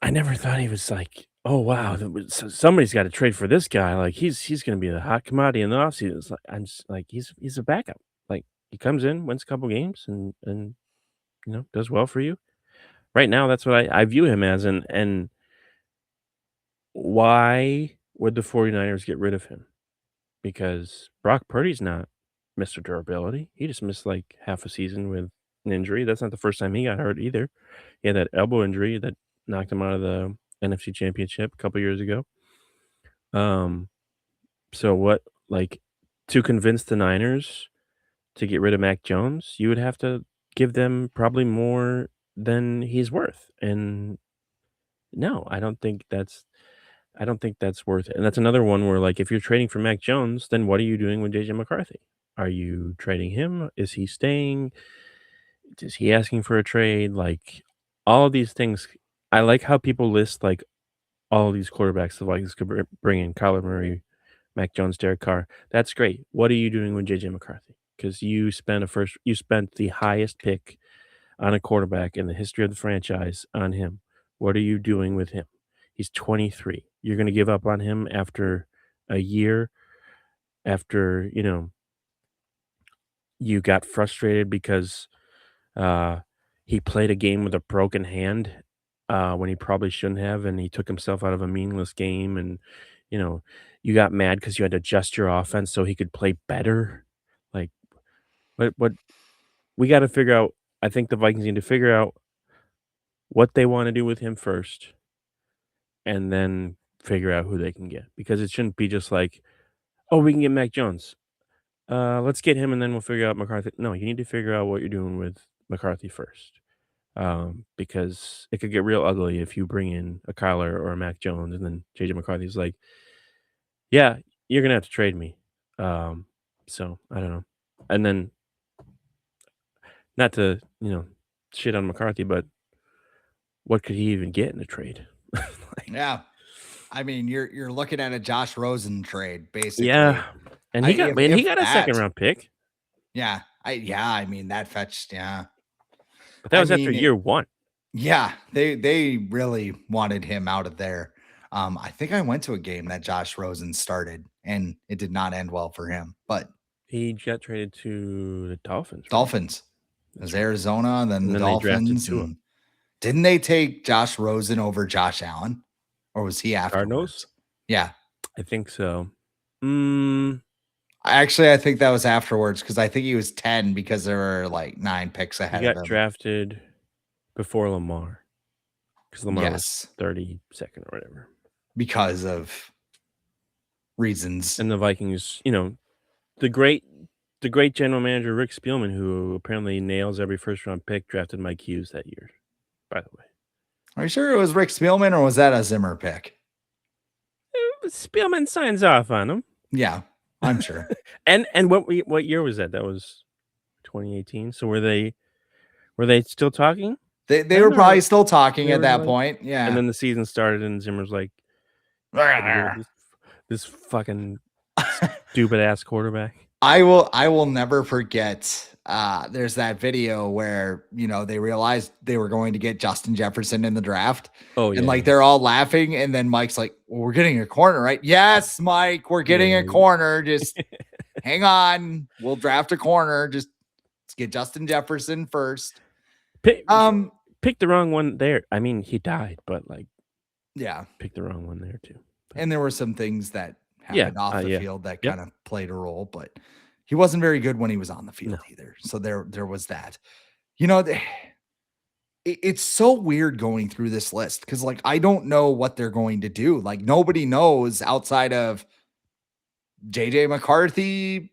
I never thought he was, like, oh wow, somebody's got to trade for this guy. Like he's going to be the hot commodity in the offseason. It's like I'm just like he's a backup. Like he comes in, wins a couple games, and does well for you. Right now, that's what I view him as. And why would the 49ers get rid of him? Because Brock Purdy's not Mr. Durability. He just missed like half a season with an injury. That's not the first time he got hurt either. He had that elbow injury that knocked him out of the NFC Championship a couple years ago. Um, so what, like, to convince the Niners to get rid of Mac Jones, you would have to give them probably more than he's worth. And no, I don't think that's worth it. And that's another one where, like, if you're trading for Mac Jones, then what are you doing with JJ McCarthy? Are you trading him? Is he staying? Is he asking for a trade? Like, all of these things. I like how people list like all of these quarterbacks the Vikings could bring in: Kyler Murray, Mac Jones, Derek Carr. That's great. What are you doing with JJ McCarthy? Because you spent the highest pick on a quarterback in the history of the franchise on him. What are you doing with him? He's 23. You're going to give up on him after a year, after, you got frustrated because uh, he played a game with a broken hand when he probably shouldn't have, and he took himself out of a meaningless game. And, you know, you got mad because you had to adjust your offense so he could play better. Like, what we got to figure out, I think the Vikings need to figure out what they want to do with him first and then figure out who they can get, because it shouldn't be just like, "Oh, we can get Mac Jones. Let's get him and then we'll figure out McCarthy." No, you need to figure out what you're doing with McCarthy first, because it could get real ugly if you bring in a Kyler or a Mac Jones and then JJ McCarthy's like, "Yeah, you're gonna have to trade me." Um, so I don't know. And then not to shit on McCarthy, but what could he even get in a trade? Like, Yeah. I mean, you're looking at a Josh Rosen trade, yeah, basically. and I he if got a second that, round pick. yeah. I mean that fetched, yeah. But that I was after mean, year 1. yeah, they really wanted him out of there. I think I went to a game that Josh Rosen started and it did not end well for him. But He got traded to the Dolphins, right? Dolphins, it That's was right. Arizona, and then And the then they drafted Dolphins, Tua. and didn't they take Josh Rosen over Josh Allen, or was he Cardinals? afterwards? Yeah, I think so. Mm, actually, I think that was afterwards because I think he was 10 because there were like 9 picks he ahead of got him. drafted before Lamar because Lamar was Yes, 32nd or whatever. because of reasons. And the Vikings, the great general manager Rick Spielman, who apparently nails every first round pick, drafted Mike Hughes that year, by the way. Are you sure it was Rick Spielman or was that a Zimmer pick? Spielman signs off on him. Yeah, I'm sure. And what year was that? That was 2018. So were they still talking? They were Then, probably or still talking they at were that like, point. and Yeah. then the season started and Zimmer's like, I got to deal with this fucking stupid ass quarterback. I will never forget there's that video where they realized they were going to get Justin Jefferson in the draft, Oh and like yeah, they're all laughing, and then Mike's like, well, we're getting a corner, right? Yes, Mike, we're getting a yeah. corner. Just hang on, we'll draft a corner. Just let's get Justin Jefferson first. Pick, picked the wrong one there. I mean, he died, but like, Yeah, picked the wrong one there too. But, and there were some things that yeah, happened off the yeah, field that yep. kind of played a role, but he wasn't very good when he was on the field No. either. So there was that. You know, it's so weird going through this list because, like, I don't know what they're going to do. Like, nobody knows outside of JJ McCarthy,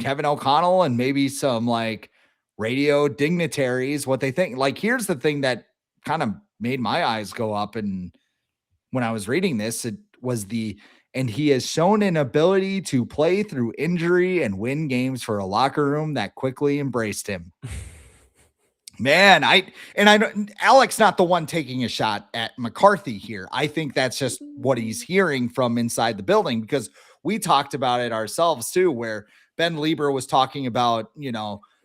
Kevin O'Connell, and maybe some like radio dignitaries what they think. Like, here's the thing that kind of made my eyes go up. And when I was reading this, it was and he has shown an ability to play through injury and win games for a locker room that quickly embraced him. Man, I don't, Alex not the one taking a shot at McCarthy here. I think that's just what he's hearing from inside the building, because we talked about it ourselves too, where Ben Lieber was talking about,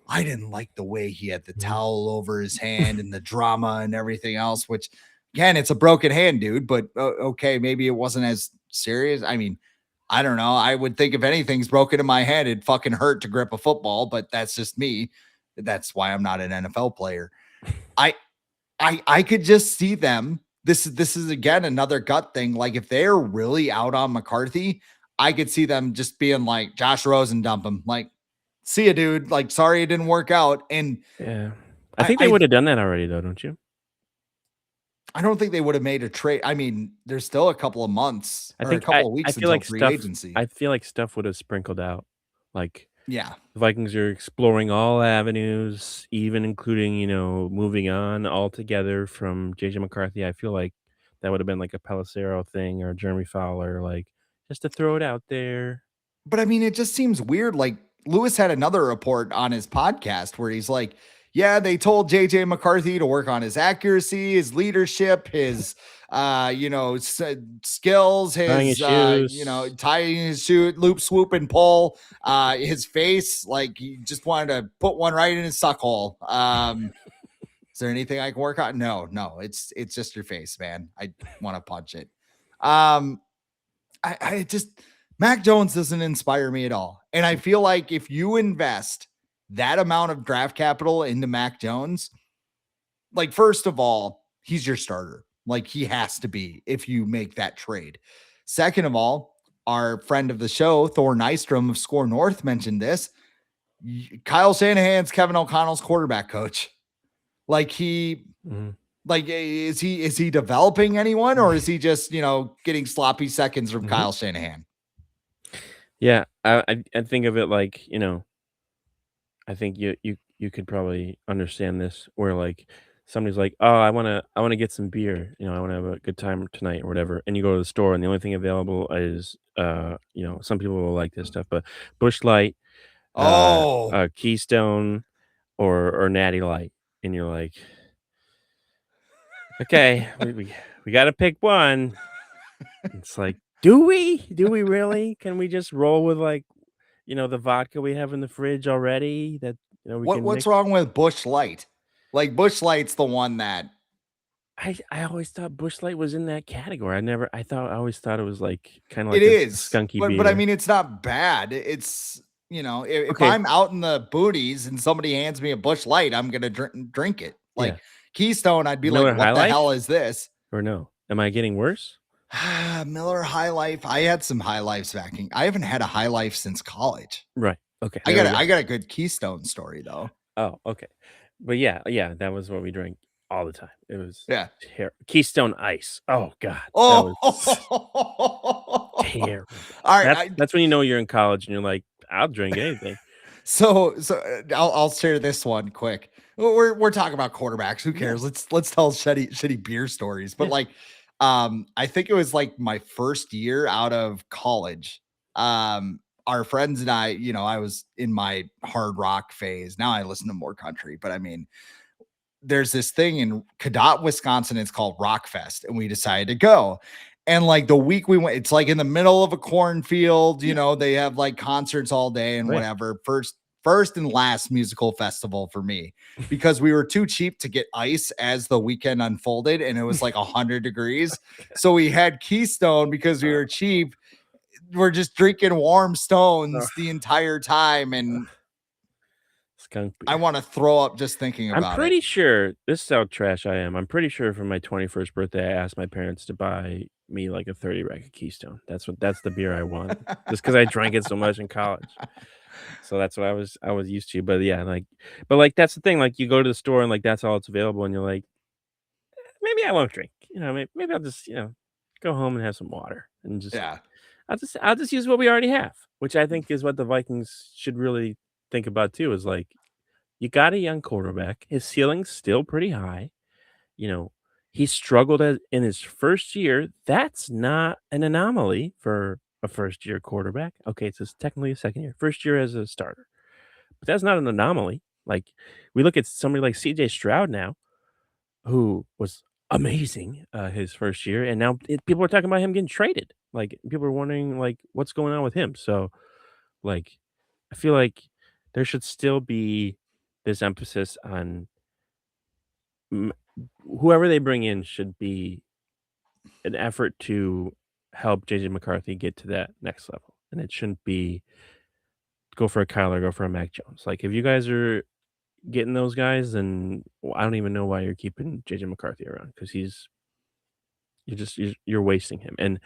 I didn't like the way he had the towel over his hand and the drama and everything else, which again, it's a broken hand, dude, but okay, maybe it wasn't as serious. I mean, I don't know. I would think if anything's broken in my hand, it'd fucking hurt to grip a football, but that's just me. That's why I'm not an NFL player. I I could just see them. This is again another gut thing. Like if they're really out on McCarthy, I could see them just being like Josh Rosen dump him. Like, see ya, dude. Like, sorry it didn't work out. And Yeah. I I think they I, would have done that already though, don't you? I don't think they would have made a trade. I mean, there's still a couple of months I or a think couple of I weeks feel until like free stuff agency. I feel like stuff would have sprinkled out. Like Yeah. the Vikings are exploring all avenues, even including, moving on altogether from JJ McCarthy. I feel like that would have been like a Pelissero thing or Jeremy Fowler, like just to throw it out there. But I mean, it just seems weird. Like Lewis had another report on his podcast where he's like, yeah, they told JJ McCarthy to work on his accuracy, his leadership, his skills, Tying his his shoes. tying his shoe, loop, swoop, and pull, his face, like he just wanted to put one right in his suck hole. Is there anything I can work on? No, no, it's just your face, man. I want to punch it. Um, I just Mac Jones doesn't inspire me at all. And I feel like if you invest that amount of draft capital into Mac Jones, like first of all, he's your starter. Like he has to be if you make that trade. Second of all, our friend of the show, Thor Nystrom of Score North, mentioned this. Kyle Shanahan's Kevin O'Connell's quarterback coach. Like he Mhm. like is he developing anyone or is he just, getting sloppy seconds from Mhm. Kyle Shanahan? Yeah, I think of it like, I think you could probably understand this where like somebody's like, "Oh, I wanna get some beer, I wanna have a good time tonight," or whatever, and you go to the store and the only thing available is, some people will like this stuff, but Busch Light, Oh, Keystone, or Natty Light, and you're like, "Okay, we gotta pick one." It's like, "Do we? Do we really? Can we just roll with, like, the vodka we have in the fridge already that, we can what's mix?" wrong with Bush Light? Like Bush Light's the one that I always thought Busch Light was in that category. I always thought it was, like, kinda it like a is, skunky but I beer. mean it's not bad. It's if Okay, I'm out in the boonies and somebody hands me a Bush Light, I'm gonna drink it. yeah. Like Keystone, I'd be like, Miller High what the Life hell is this? or no? Am I getting worse? Miller High Life. I had some High Lifes backing. I haven't had a High Life since college. Right, okay, I there got we a, go. I got a good Keystone story though. Oh, okay. But yeah, that was what we drank all the time. It was Yeah. Keystone Ice. Oh god, that Oh, was terrible. all right. That's when you know you're in college and you're like, "I'll drink anything." So I'll share this one quick. We're talking about quarterbacks. Who Yeah, cares? Let's tell shitty beer stories. But yeah. like, I think it was like my first year out of college. Our friends and I, I was in my hard rock phase. Now I listen to more country, but I mean, there's this thing in Cadott, Wisconsin. It's called Rockfest, and we decided to go. And like the week we went, it's like in the middle of a cornfield. Yeah, They have like concerts all day and right. whatever. First and last musical festival for me because we were too cheap to get ice as the weekend unfolded, and it was like 100 degrees. So we had Keystone because we Uh, were cheap. We're just drinking warm ugh, stones the entire time, and skunk I beer. want to throw up just thinking I'm about it. pretty sure this is how trash I am. I'm pretty sure for my 21st birthday, I asked my parents to buy me like a 30 rack of Keystone. That's the beer I want. Just because I drank it so much in college. So that's what I was used to. But yeah, like that's the thing. Like you go to the store and like that's all it's available, and you're like, maybe I won't drink. Maybe I'll just go home and have some water and just Yeah. I'll just use what we already have, which I think is what the Vikings should really think about too. Is like you got a young quarterback. His ceiling's still pretty high. You know, he struggled in his first year. That's not an anomaly for a first year quarterback. Okay, so it's technically a second year. First year as a starter. But that's not an anomaly. Like we look at somebody like CJ Stroud now, who was amazing his first year, and now people are talking about him getting traded. Like people are wondering like what's going on with him. So like I feel like there should still be this emphasis on whoever they bring in should be an effort to help JJ McCarthy get to that next level, and it shouldn't be go for a Kyler, go for a Mac Jones. Like, if you guys are getting those guys, then I don't even know why you're keeping JJ McCarthy around because you're wasting him.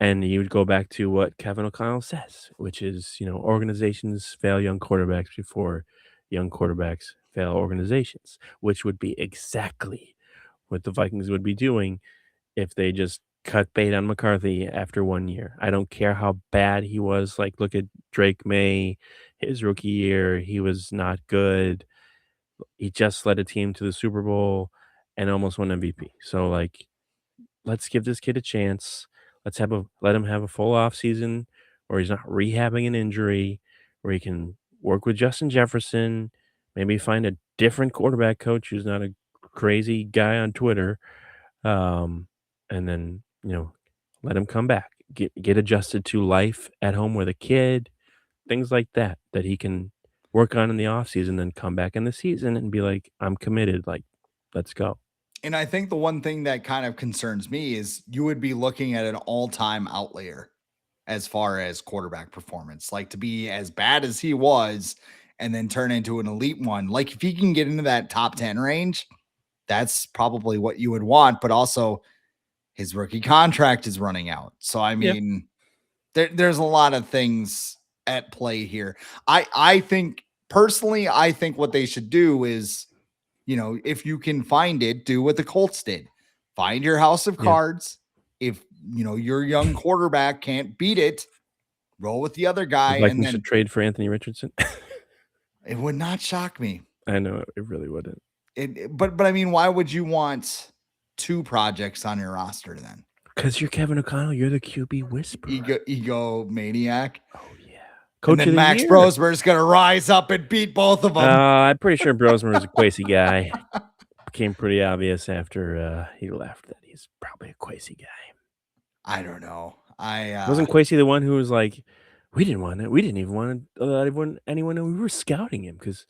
And you would go back to what Kevin O'Connell says, which is, organizations fail young quarterbacks before young quarterbacks fail organizations, which would be exactly what the Vikings would be doing if they just cut bait on McCarthy after 1 year. I don't care how bad he was. Like, look at Drake May, his rookie year. He was not good. He just led a team to the Super Bowl and almost won MVP. So, like, let's give this kid a chance. Let him have a full off season where he's not rehabbing an injury, where he can work with Justin Jefferson, maybe find a different quarterback coach who's not a crazy guy on Twitter. And then, let him come back. Get adjusted to life at home with a kid, things like that he can work on in the off season, then come back in the season and be like, I'm committed, like, let's go. And I think the one thing that kind of concerns me is you would be looking at an all-time outlier as far as quarterback performance. Like, to be as bad as he was and then turn into an elite one. Like, if he can get into that top 10 range, that's probably what you would want. But also, his rookie contract is running out. So, I Yeah. mean, there's a lot of things at play here. I think personally, I think what they should do is, if you can find it, do what the Colts did. Find your house of Yeah. cards. If your young quarterback can't beat it, roll with the other The guy, and Vikings should then trade for Anthony Richardson. it would not shock me. I know it really wouldn't. But I mean, why would you want two projects on your roster then? Because you're Kevin O'Connell, you're the QB whisperer. Ego maniac. Oh yeah, And coach then of the Max year. Brosmer is going to rise up and beat both of them. I'm pretty sure Brosmer was a Quasi guy. Became pretty obvious after he left that he's probably a Quasi guy. I don't know. Wasn't Quasi the one who was like, we didn't want it. We didn't even want to let anyone know we were scouting him because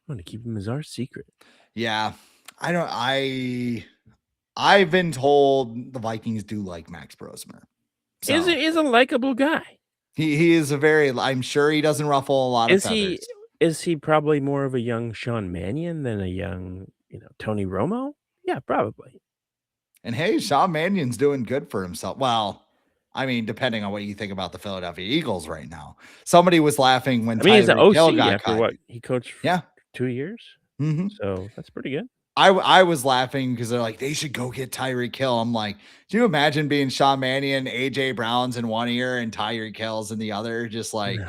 we want to keep him as our secret. Yeah, I've been told the Vikings do like Max Brosmer. So. Is a likable guy. He is I'm sure he doesn't ruffle a lot of feathers. Is he probably more of a young Sean Mannion than a young, Tony Romo? Yeah, probably. And hey, Sean Mannion's doing good for himself. Well, I mean, depending on what you think about the Philadelphia Eagles right now. Somebody was laughing when he's an OC Hill got after cut. what he coached for 2 years. Mm-hmm. So that's pretty good. I was laughing because they're like, they should go get Tyreek Hill. I'm like, do you imagine being Sean Mannion, AJ Brown's in one ear and Tyreek Hill's in the other? Just like,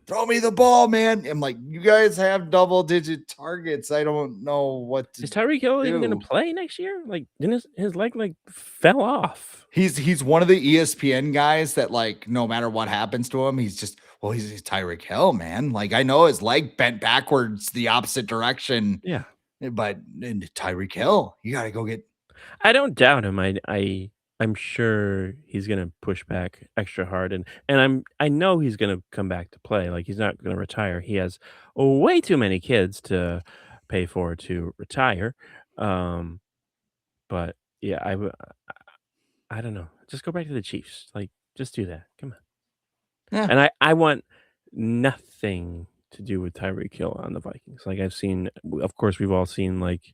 throw me the ball, man. I'm like, you guys have double-digit targets. I don't know what to Is Tyreek Hill even going to play next year? Like, didn't his leg fell off? He's one of the ESPN guys that, like, no matter what happens to him, he's Tyreek Hill, man. Like, I know his leg bent backwards the opposite direction. Yeah. But Tyreek Hill, you got to go get. I don't doubt him. I'm sure he's gonna push back extra hard, and I know he's gonna come back to play. Like, he's not gonna retire. He has way too many kids to pay for to retire. But yeah, I don't know. Just go back to the Chiefs. Like, just do that. Come on. Yeah. And I want nothing to do with Tyreek Hill on the Vikings. Like, of course, we've all seen, like,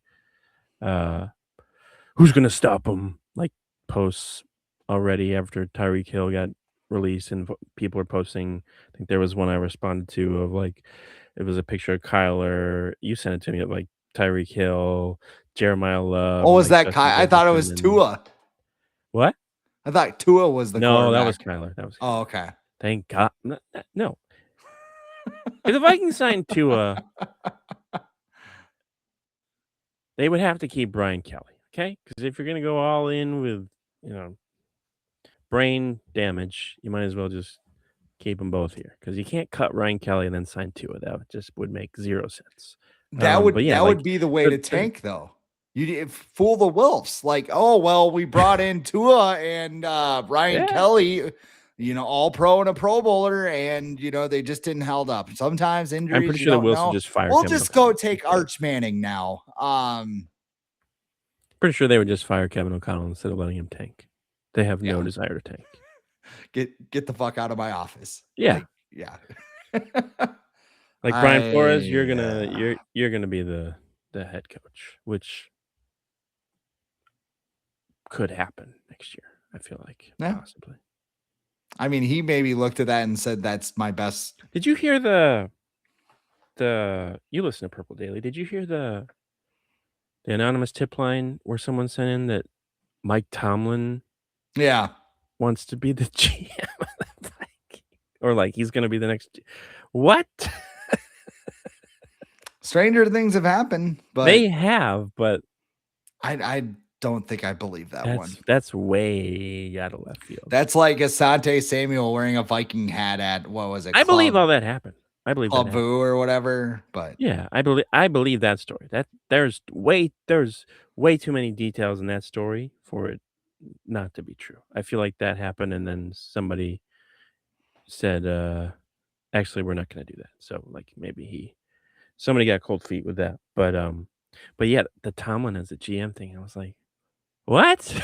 who's going to stop him, like, posts already after Tyreek Hill got released, and people are posting. I think there was one I responded to of, like, it was a picture of Kyler. You sent it to me of, like, Tyreek Hill, Jeremiah Love. Oh, was that Kyler? I thought it was Tua. What? I thought Tua was the No, that was Kyler. Oh, okay. Thank God. No. If the Vikings signed Tua, they would have to keep Brian Kelly, okay? Because if you're going to go all in with, brain damage, you might as well just keep them both here. Because you can't cut Ryan Kelly and then sign Tua. That just would make 0 sense. That would be the way to tank, though. You fool the Wolves. Like, oh, well, we brought in Tua and Ryan Kelly, all pro and a Pro Bowler, and, they just didn't held up. Sometimes injuries. I'm pretty sure the Wolves will just fire him. We'll just go take Arch Manning now. Pretty sure they would just fire Kevin O'Connell instead of letting him tank. They have no Yeah. desire to tank. Get the fuck out of my office. Yeah. Like, yeah. Like Brian Flores, you're I gonna be the head coach, which could happen next year. I feel like yeah. possibly. I mean, he maybe looked at that and said, "That's my best." Did you hear the you listen to Purple Daily? Did you hear the anonymous tip line where someone sent in that Mike Tomlin Yeah. wants to be the GM of the Vikings? Or like he's gonna be the next what? Stranger things have happened, but They have, but I don't think I believe that one. that's way out of left field. That's like Asante Samuel wearing a Viking hat at what was it? I believe all that happened. I believe that Club happened. Vu or whatever. But Yeah, I believe that story. That there's way too many details in that story for it not to be true. I feel like that happened and then somebody said, actually we're not gonna do that. So like maybe somebody got cold feet with that. But yeah, the Tomlin as a GM thing, I was like, what? Does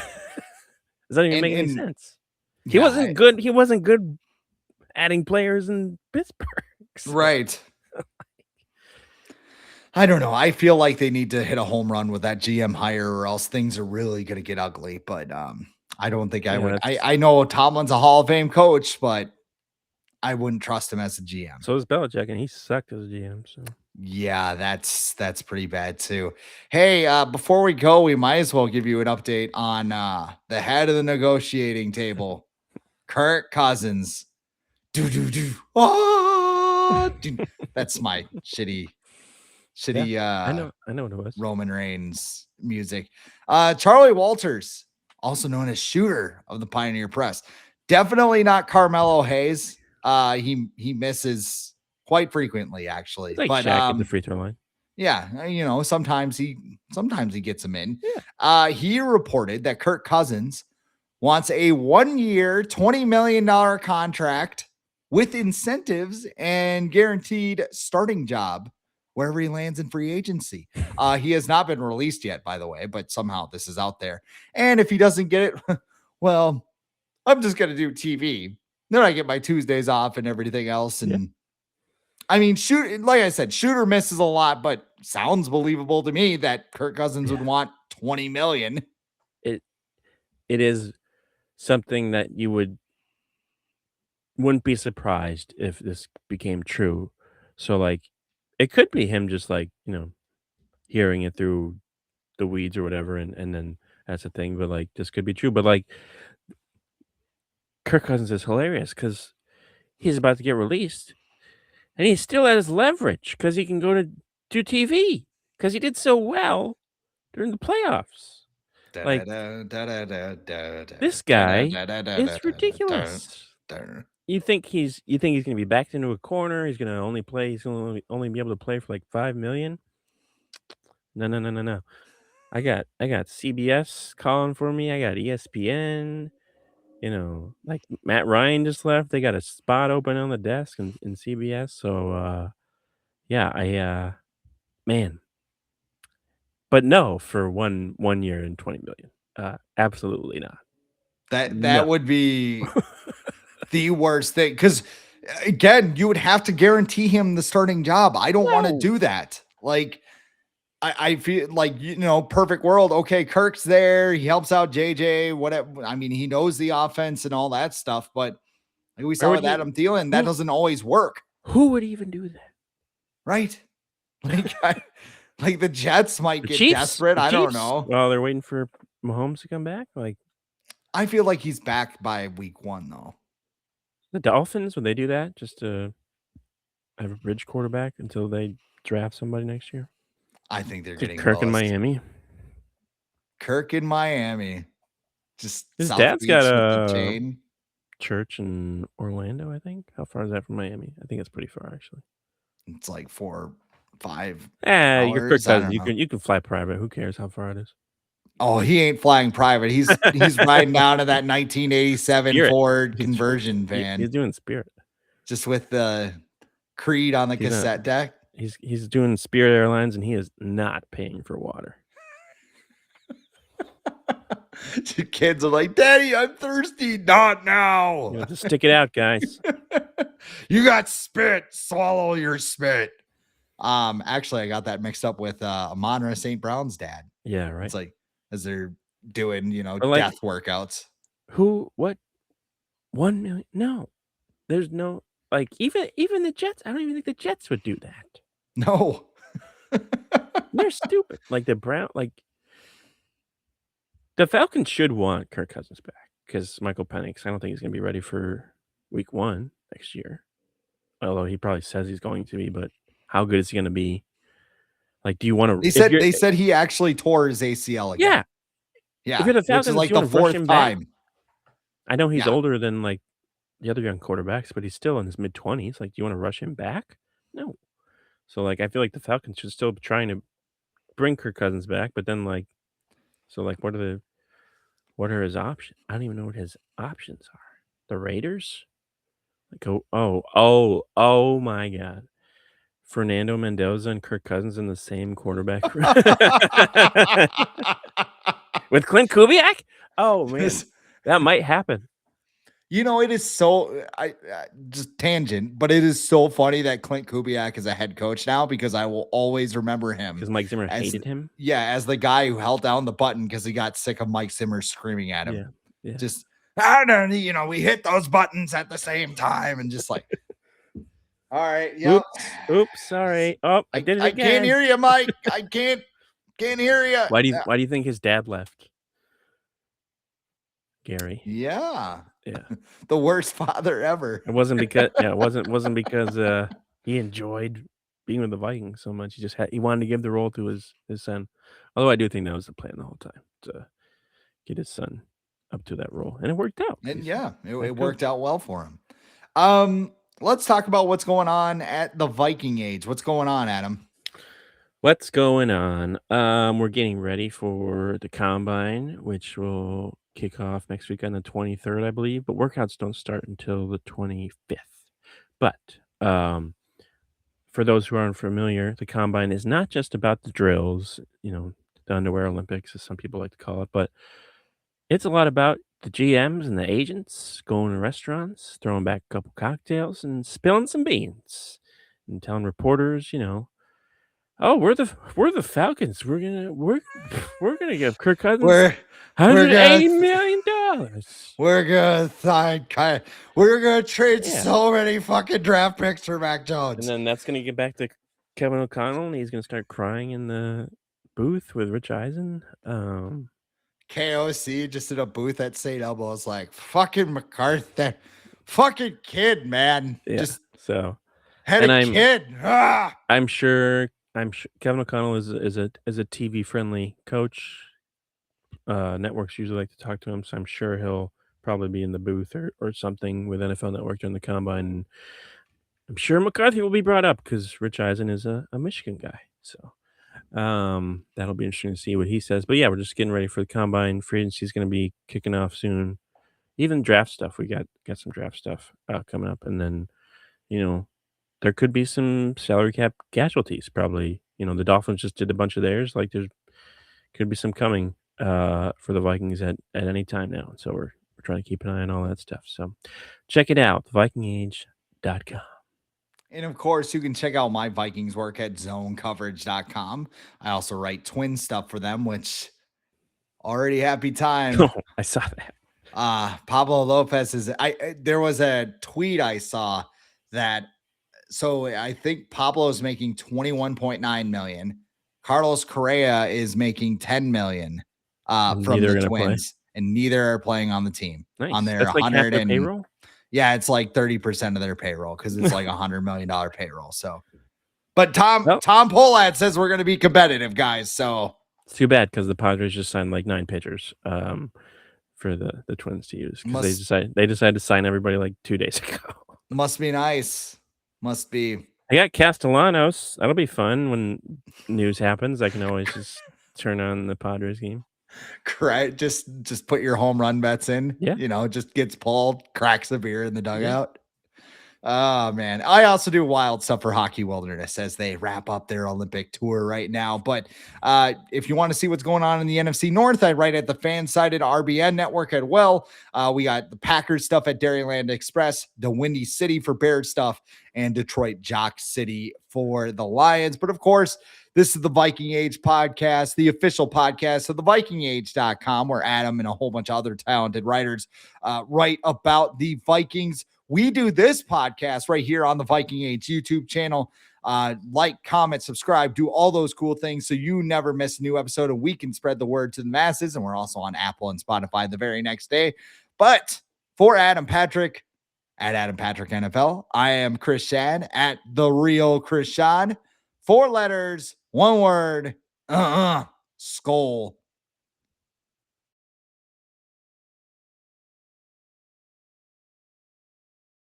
that even make any and sense? He yeah, wasn't good. He wasn't good adding players in Pittsburgh. So. right. I don't know. I feel like they need to hit a home run with that GM hire, or else things are really going to get ugly. But I don't think I would. I know Tomlin's a Hall of Fame coach, but I wouldn't trust him as a GM. So is Belichick, and he sucked as a GM. So yeah, that's pretty bad too. Hey, before we go, we might as well give you an update on the head of the negotiating table, Kirk Cousins. Oh, that's my shitty. I know what it was. Roman Reigns music. Charlie Walters, also known as Shooter of the Pioneer Press. Definitely not Carmelo Hayes. He misses quite frequently, actually. He's like but Shaq at the free throw line. Yeah, sometimes he gets him in. Yeah. He reported that Kirk Cousins wants a 1-year, $20 million contract with incentives and guaranteed starting job wherever he lands in free agency. He has not been released yet, by the way, but somehow this is out there. And if he doesn't get it, well, I'm just going to do TV. Then I get my Tuesdays off and everything else. And I mean, like I said, Shooter misses a lot, but sounds believable to me that Kirk Cousins would want 20 million. It is something that you wouldn't be surprised if this became true. So like it could be him just like, hearing it through the weeds or whatever, and then that's a thing, but like this could be true. But like Kirk Cousins is hilarious because he's about to get released and he still has leverage because he can go to do TV because he did so well during the playoffs. Like this guy is ridiculous. You think he's gonna be backed into a corner? He's gonna only play. He's gonna only be able to play for like $5 million. No. I got CBS calling for me. I got ESPN. Like Matt Ryan just left. They got a spot open on the desk in CBS. So yeah, man. But no, for one year and 20 million. Absolutely not. That would be the worst thing. Because again, you would have to guarantee him the starting job. I don't want to do that. Like, I feel like, perfect world. Okay, Kirk's there. He helps out JJ, whatever. I mean, he knows the offense and all that stuff. But like we saw with Adam Thielen, that doesn't always work. Who would even do that? Right? Like the Jets might get desperate. I don't know. Well, they're waiting for Mahomes to come back. Like, I feel like he's back by week 1, though. The Dolphins, would they do that just to have a bridge quarterback until they draft somebody next year? I think they're getting Kirk in Miami. Kirk in Miami. Just his South dad's Beach got with a the chain. church in Orlando, I think. How far is that from Miami? I think it's pretty far, actually. It's like 4, 5 you're Kirk hours. I don't Cousins. know. You can fly private. Who cares how far it is? Oh, he ain't flying private. He's riding down to that 1987 Spirit. Ford conversion van. He's doing Spirit. Just with the Creed on the cassette deck. He's doing Spirit Airlines, and he is not paying for water. Kids are like, Daddy, I'm thirsty. Not now. You know, just stick it out, guys. You got spit. Swallow your spit. Actually, I got that mixed up with Amon-Ra St. Brown's dad. Yeah, right. It's like as they're doing, like, death workouts. What? 1 million? No, there's no like even the Jets. I don't even think the Jets would do that. No, they're stupid. Like the the Falcons should want Kirk Cousins back because Michael Penix. I don't think he's going to be ready for Week 1 next year. Although he probably says he's going to be, but how good is he going to be? Like, do you want to? They said he actually tore his ACL again. Yeah. If you're the Falcons, which is like the fourth time. I know he's older than like the other young quarterbacks, but he's still in his mid-20s. Like, do you want to rush him back? No. So like, I feel like the Falcons should still be trying to bring Kirk Cousins back, but then like, so like, what are his options? I don't even know what his options are. The Raiders? Like, oh my God. Fernando Mendoza and Kirk Cousins in the same quarterback with Clint Kubiak? Oh man, that might happen. It is so I just tangent, but it is so funny that Clint Kubiak is a head coach now because I will always remember him because Mike Zimmer hated him. Yeah, as the guy who held down the button because he got sick of Mike Zimmer screaming at him. Yeah. Just I don't know, we hit those buttons at the same time and just like, all right, yeah. Oops, sorry. Oh, I did it again. I can't hear you, Mike. I can't hear you. Why do you think his dad left? Gary. Yeah. Yeah. The worst father ever. It wasn't because wasn't because he enjoyed being with the Vikings so much. He wanted to give the role to his son. Although I do think that was the plan the whole time to get his son up to that role. And it worked out. And it worked out well for him. Let's talk about what's going on at the Viking age. What's going on, Adam? What's going on? We're getting ready for the combine, which will kick off next week on the 23rd, I believe, but workouts don't start until the 25th. But for those who aren't familiar, the combine is not just about the drills, the underwear Olympics, as some people like to call it, but it's a lot about the GMs and the agents going to restaurants, throwing back a couple cocktails, and spilling some beans, and telling reporters, oh, we're the Falcons. We're gonna give Kirk Cousins $180 million. We're gonna trade so many fucking draft picks for Mac Jones. And then that's gonna get back to Kevin O'Connell, and he's gonna start crying in the booth with Rich Eisen. KOC just in a booth at St. Elmo's, like fucking McCarthy, fucking kid, man. Yeah. Just so had a kid. I'm sure Kevin O'Connell is a TV friendly coach. Networks usually like to talk to him, so I'm sure he'll probably be in the booth or something with NFL Network during the combine. I'm sure McCarthy will be brought up because Rich Eisen is a Michigan guy. So that'll be interesting to see what he says. But yeah, we're just getting ready for the combine. Free agency is going to be kicking off soon. Even draft stuff, we got some draft stuff coming up, and then there could be some salary cap casualties. Probably, the Dolphins just did a bunch of theirs. Like there could be some coming for the Vikings at any time now. So we're trying to keep an eye on all that stuff. So check it out, vikingage.com. And of course, you can check out my Vikings work at zonecoverage.com. I also write twin stuff for them, which already happy time. Oh, I saw that. Pablo Lopez there was a tweet I saw that, so I think Pablo's making 21.9 million. Carlos Correa is making 10 million from the Twins, and neither are playing on the team. Nice. On their That's like 100 half their payroll? Yeah, it's like 30% of their payroll because it's like $100 million payroll. So, but Tom Pohlad says we're going to be competitive, guys. So it's too bad because the Padres just signed like 9 pitchers for the Twins to use because they decided to sign everybody like 2 days ago. Must be nice. Must be. I got Castellanos. That'll be fun when news happens. I can always just turn on the Padres game. Correct. Just put your home run bets in. Yeah. Just gets pulled, cracks a beer in the dugout. Oh man, I also do wild stuff for Hockey Wilderness as they wrap up their Olympic tour right now. But if you want to see what's going on in the NFC North, I write at the FanSided RBN network as well. We got the Packers stuff at Dairyland Express, the Windy City for Bears stuff, and Detroit Jock City for the Lions. But of course, this is the Viking Age podcast, the official podcast of the VikingAge.com, where Adam and a whole bunch of other talented writers write about the Vikings. We do this podcast right here on the Viking Age YouTube channel. Like, comment, subscribe, do all those cool things so you never miss a new episode and we can spread the word to the masses. And we're also on Apple and Spotify the very next day. But for Adam Patrick at Adam Patrick NFL, I am Chris Schad at The Real Chris Schad. 4 letters, 1 word, Skull.